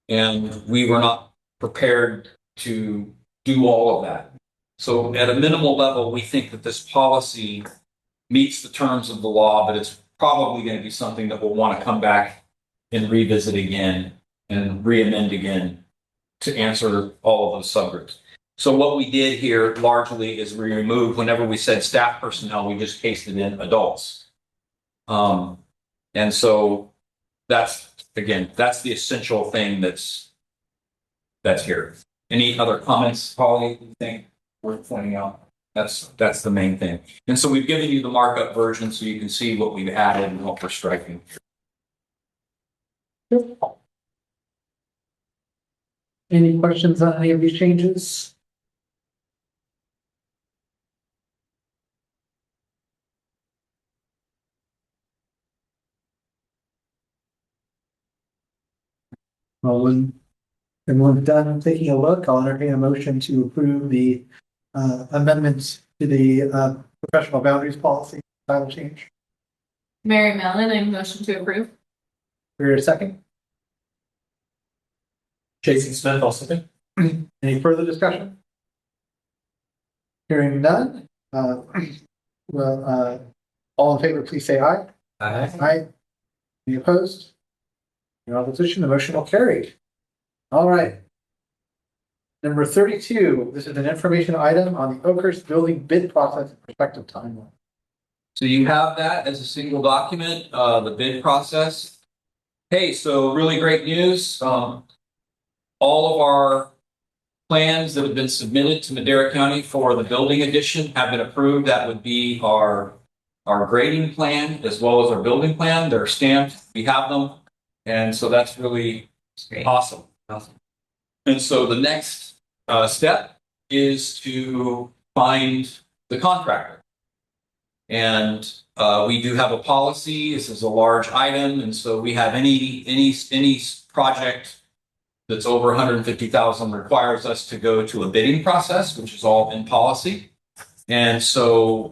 And we were not prepared to do all of that. So at a minimal level, we think that this policy meets the terms of the law, but it's probably going to be something that we'll want to come back and revisit again and re-amend again to answer all of those subgroups. So what we did here largely is we removed, whenever we said staff personnel, we just pasted in adults. And so that's, again, that's the essential thing that's here. Any other comments, Polly, you think worth pointing out? That's the main thing. And so we've given you the markup version so you can see what we've added and what we're striking. Any questions on any of these changes? Well, when we're done taking a look, I'll entertain a motion to approve the amendments to the professional boundaries policy title change. Mary Mallon, I motion to approve. For a second. Jason Smith, also think. Any further discussion? Hearing none. All in favor, please say aye. Aye. Any opposed? Any opposition? The motion will carry. All right. Number 32, this is an information item on the Oakhurst building bid process and prospective timeline. So you have that as a single document, the bid process. Hey, so really great news. All of our plans that have been submitted to Madera County for the building addition have been approved. That would be our grading plan as well as our building plan. They're stamped. We have them. And so that's really awesome. And so the next step is to find the contractor. And we do have a policy. This is a large item. And so we have any project that's over 150,000 requires us to go to a bidding process, which is all in policy. And so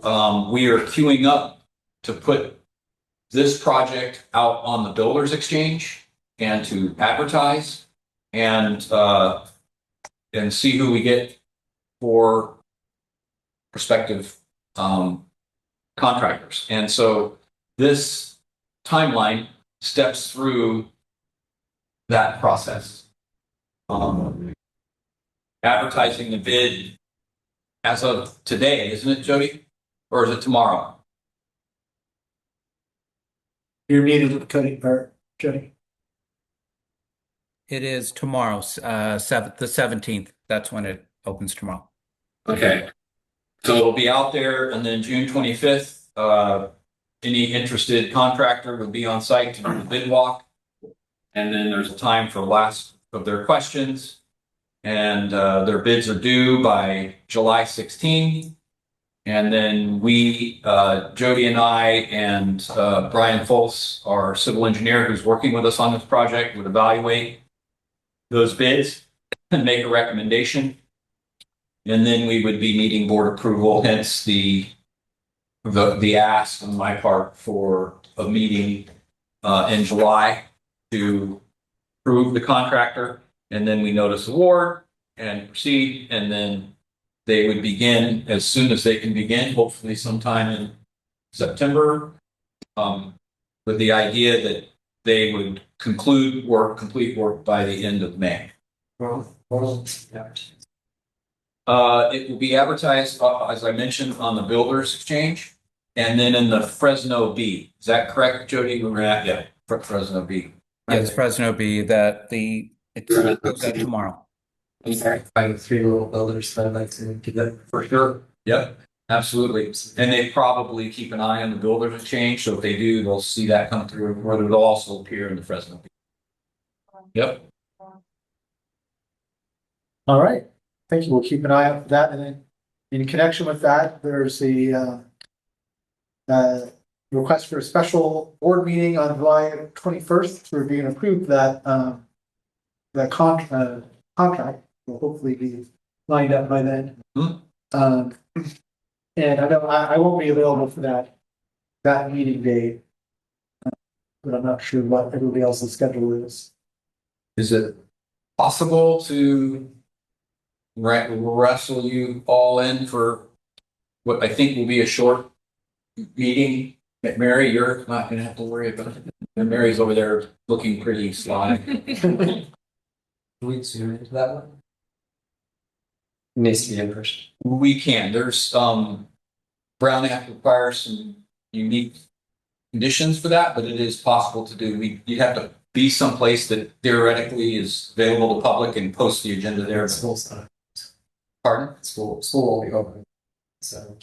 we are queuing up to put this project out on the Builders Exchange and to advertise and see who we get for prospective contractors. And so this timeline steps through that process. Advertising the bid as of today, isn't it, Jody? Or is it tomorrow? Your meeting with Cody or Jody. It is tomorrow, the 17th. That's when it opens tomorrow. Okay. So it'll be out there, and then June 25th, any interested contractor will be on site to do the bid walk. And then there's a time for last of their questions. And their bids are due by July 16th. And then we, Jody and I, and Brian Foltz, our civil engineer who's working with us on this project, would evaluate those bids and make a recommendation. And then we would be needing board approval, hence the ask on my part for a meeting in July to approve the contractor. And then we notice award and proceed, and then they would begin as soon as they can begin, hopefully sometime in September, with the idea that they would complete work by the end of May. It will be advertised, as I mentioned, on the Builders Exchange, and then in the Fresno B. Is that correct, Jody? We're at, yeah, Fresno B. Yes, Fresno B. It goes out tomorrow. I'm sorry, find 3 little builders that I'd like to give that. For sure. Yep, absolutely. And they probably keep an eye on the Builders Exchange. So if they do, they'll see that come through, or it'll also appear in the Fresno. Yep. All right. thank you. We'll keep an eye out for that. And then in connection with that, there's a request for a special board meeting on July 21st to review and approve that contract will hopefully be lined up by then. And I know I won't be available for that meeting date, but I'm not sure what everybody else's schedule is. Is it possible to wrestle you all in for what I think will be a short meeting? Mary, you're not gonna have to worry about it. And Mary's over there looking pretty sly. We zoom into that one. Needs to be in person. We can, there's, Brown Act requires some unique conditions for that, but it is possible to do. You have to be someplace that theoretically is available to public and post the agenda there. School's not. Pardon? School will be open. So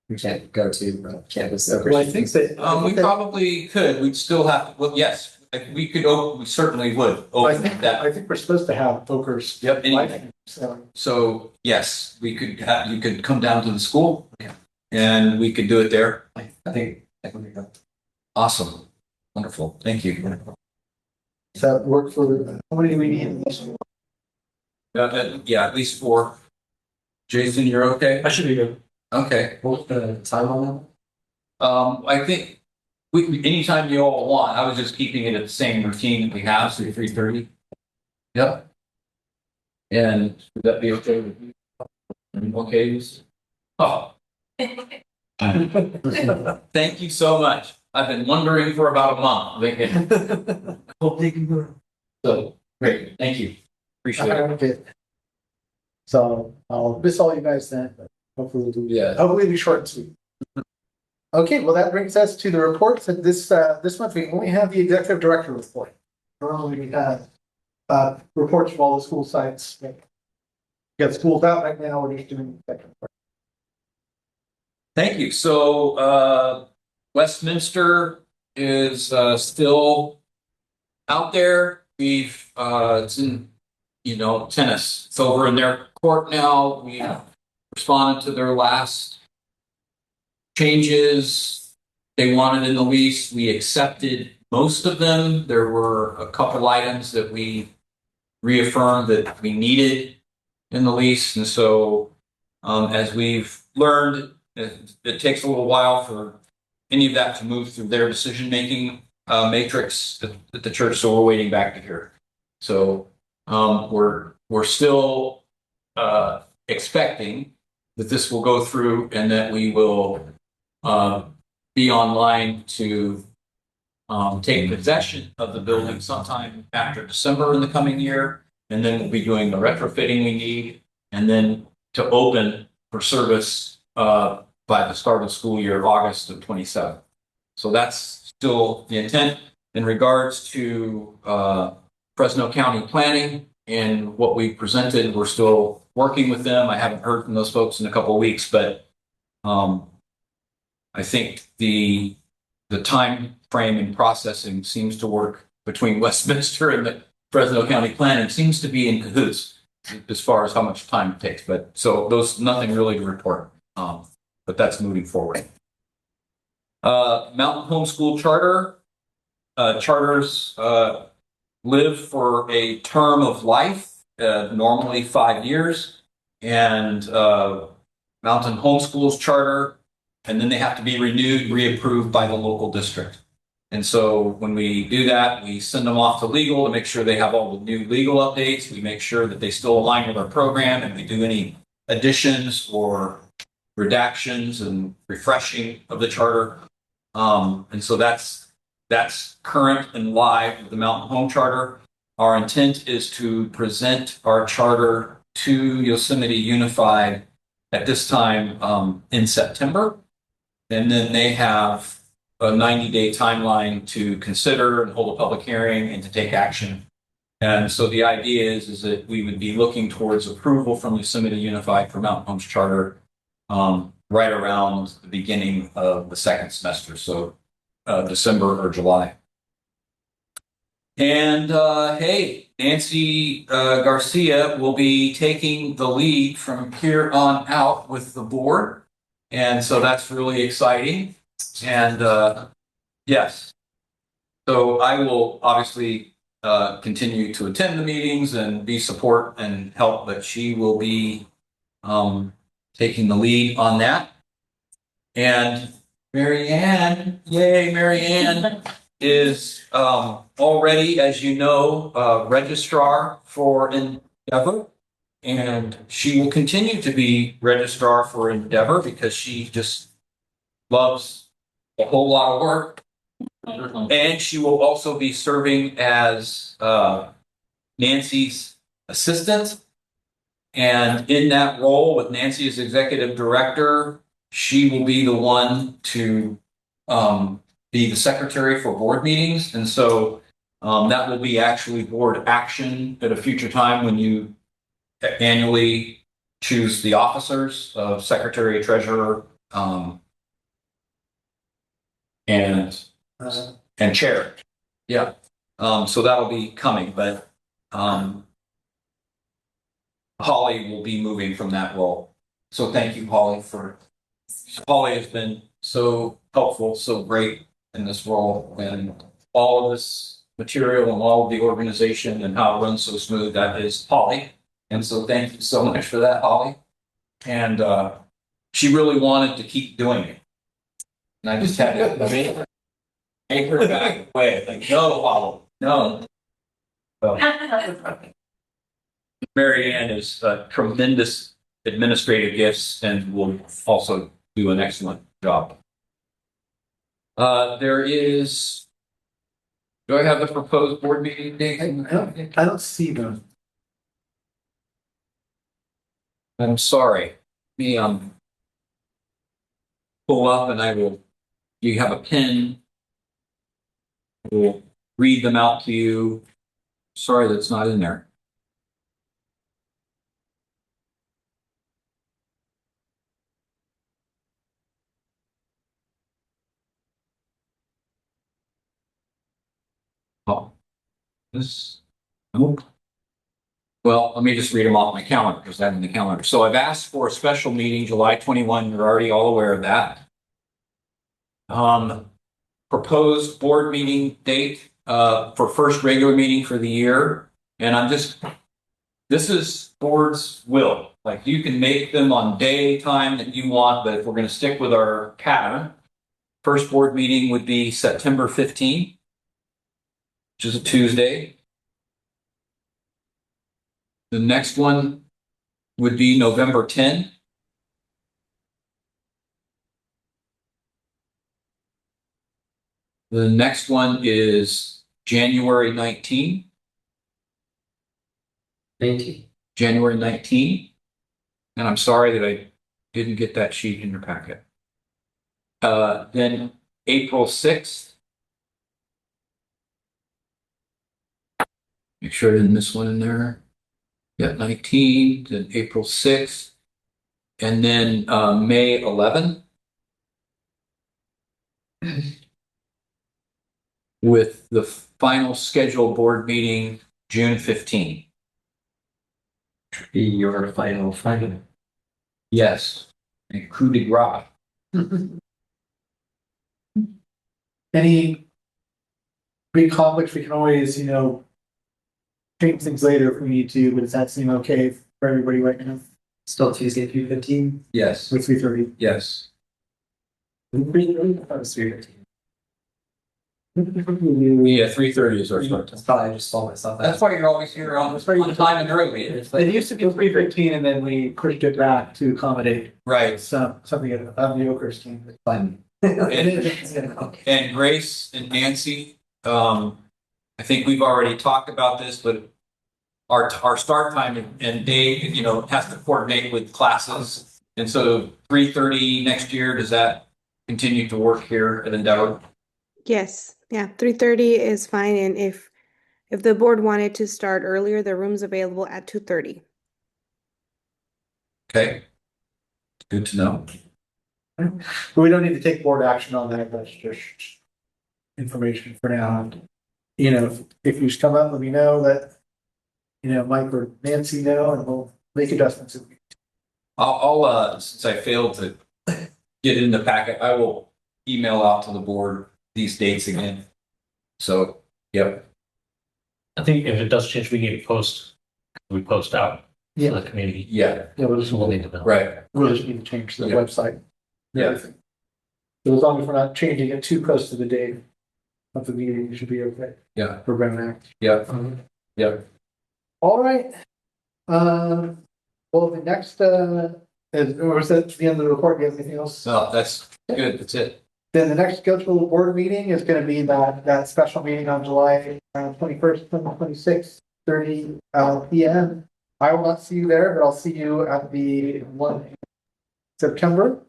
we can't go to campus. Well, I think that We probably could, we'd still have, well, yes, if we could open, we certainly would open that. I think we're supposed to have Oker's. Yep, lighting, so. So, yes, we could have, you could come down to the school and we could do it there. I think that would be good. Awesome. Wonderful. Thank you. Does that work for, how many do we need? Yeah, at least 4. Jason, you're okay? I should be good. Okay. What's the time on I think anytime you all want, I was just keeping it at the same routine that we have, so 3:30. Yep. And would that be okay with you? Okay. Oh. Thank you so much. I've been wondering for about a month. Hope they can go. So, great. Thank you. Appreciate it. Okay. So I'll miss all you guys then, but hopefully we'll hopefully it'll be short and sweet. Okay, well, that brings us to the reports. And this month we only have the executive director report. Normally we have reports from all the school sites. We got schools out right now. We're just doing the executive report. Thank you. So, Westminster is still out there. It's in, tennis. It's over in their court now. We responded to their last changes they wanted in the lease. We accepted most of them. There were a couple items that we reaffirmed that we needed in the lease. And so, as we've learned, it takes a little while for any of that to move through their decision-making matrix at the church. So we're waiting back to hear. So we're still expecting that this will go through and that we will be online to take possession of the building sometime after December in the coming year. And then we'll be doing the retrofitting we need, and then to open for service by the start of school year, August of 27. So that's still the intent. In regards to Fresno County Planning and what we presented, we're still working with them. I haven't heard from those folks in a couple of weeks, but I think the time frame in processing seems to work between Westminster and the Fresno County Planning seems to be in cahoots as far as how much time it takes. But so nothing really to report. But that's moving forward. Mountain Homeschool Charter. Charters live for a term of life, normally 5 years, and Mountain Homeschool's charter, and then they have to be renewed, reapproved by the local district. And so when we do that, we send them off to legal to make sure they have all the new legal updates. We make sure that they still align with our program, and we do any additions or redactions and refreshing of the charter. And so that's current and live with the Mountain Home Charter. Our intent is to present our charter to Yosemite Unified at this time in September. And then they have a 90-day timeline to consider and hold a public hearing and to take action. And so the idea is that we would be looking towards approval from Yosemite Unified for Mountain Homes Charter right around the beginning of the second semester, so December or July. And hey, Nancy Garcia will be taking the lead from here on out with the board. And so that's really exciting. And yes. So I will obviously continue to attend the meetings and be support and help, but she will be taking the lead on that. And Mary Ann, yay, Mary Ann is already, as you know, registrar for Endeavor. And she will continue to be registrar for Endeavor because she just loves a whole lot of work. And she will also be serving as Nancy's assistant. And in that role with Nancy as executive director, she will be the one to be the secretary for board meetings. And so that will be actually board action at a future time when you annually choose the officers of secretary, treasurer, and chair. Yeah. So that'll be coming, but Holly will be moving from that role. So thank you, Holly, Holly has been so helpful, so great in this role, and all of this material and all of the organization and how it runs so smooth. That is Holly. And so thank you so much for that, Holly. And she really wanted to keep doing it. And I just had to make her back away. Like, no, Holly, no. So, Mary Ann is tremendous administrative gifts and will also do an excellent job. There is, do I have the proposed board meeting date? I don't see them. I'm sorry. Me, pull up and I will, you have a pen. I will read them out to you. Sorry that's not in there. Oh, this, nope. Well, let me just read them off my calendar because I'm in the calendar. So I've asked for a special meeting, July 21. You're already all aware of that. Proposed board meeting date for first regular meeting for the year. And this is board's will. Like you can make them on day time that you want, but if we're going to stick with our pattern, first board meeting would be September 15th, which is a Tuesday. The next one would be November 10. The next one is January 19. 19. January 19. And I'm sorry that I didn't get that sheet in your packet. Then April 6th. Make sure I didn't miss one in there. Yeah, 19, then April 6th, and then May 11. With the final scheduled board meeting June 15. Be your final. Yes, and coup de grace. Any big conflicts, we can always, change things later if we need to, but does that seem okay for everybody right now? Still Tuesday, 3:15. Yes, With 3:30? yes. That was 3:15. Yeah, 3:30 is our start time. That's probably I just told myself that. That's why you're always here on time and early. It's It used to be 3:15 and then we pushed it back to accommodate right. something on the Oakers team. Fun. And Grace and Nancy, I think we've already talked about this, but our start time and Dave, has to coordinate with classes. And so 3:30 next year, does that continue to work here at Endeavor? Yes, yeah, 3:30 is fine, and if the board wanted to start earlier, the room's available at 2:30. Okay. Good to know. But we don't need to take board action on that, that's just information for now. If you come up, let me know that Mike or Nancy know, and we'll make adjustments. I'll, since I failed to get in the packet, I will email out to the board these dates again. So, yep. I think if it does change, we post out to Yeah, the community. Yeah, yeah, we'll just, We'll need to know. right. we'll just need to change the Yeah. website. Yeah. So as long as we're not changing it too close to the date of the meeting, it should be okay. Yeah, For Brown Act. yeah, yeah. All right. Well, the next, or was that the end of the report? Do you have anything else? No, that's good. That's it. Then the next scheduled board meeting is gonna be that special meeting on July 21st, 2026, 30 PM. I will not see you there, but I'll see you at the one in September.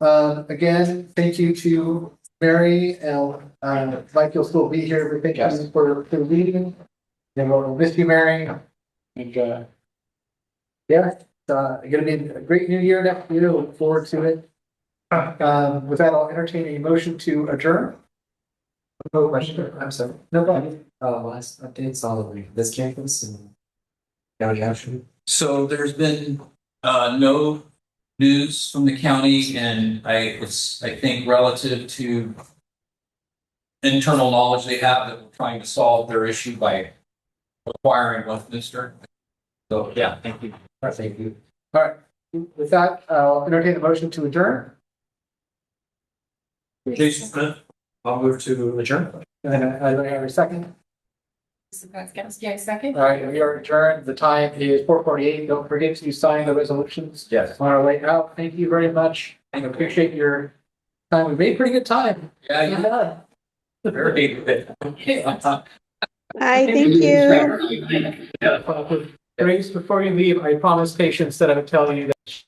Again, thank you to Mary and Mike, you'll still be here, but thank you for the meeting. And we'll miss you, Mary. And yeah, it's gonna be a great new year next year. Look forward to it. With that, I'll entertain a motion to adjourn. No question, I'm sorry. No problem. Last updates on this campus and county action. So there's been no news from the county, and I think relative to internal knowledge they have that we're trying to solve their issue by acquiring Westminster. So yeah, thank you. All right, thank you. All right, with that, I'll entertain the motion to adjourn. Jason Smith, I'll move to adjourn. And then I have a second. Yeah, second. All right, we are adjourned. The time is 4:48. Don't forget to sign the resolutions. Yes. On our way out. Thank you very much. I appreciate your time. We made pretty good time. Yeah, you have. Very good. Hi, thank you. Grace, before you leave, I promised patience that I would tell you that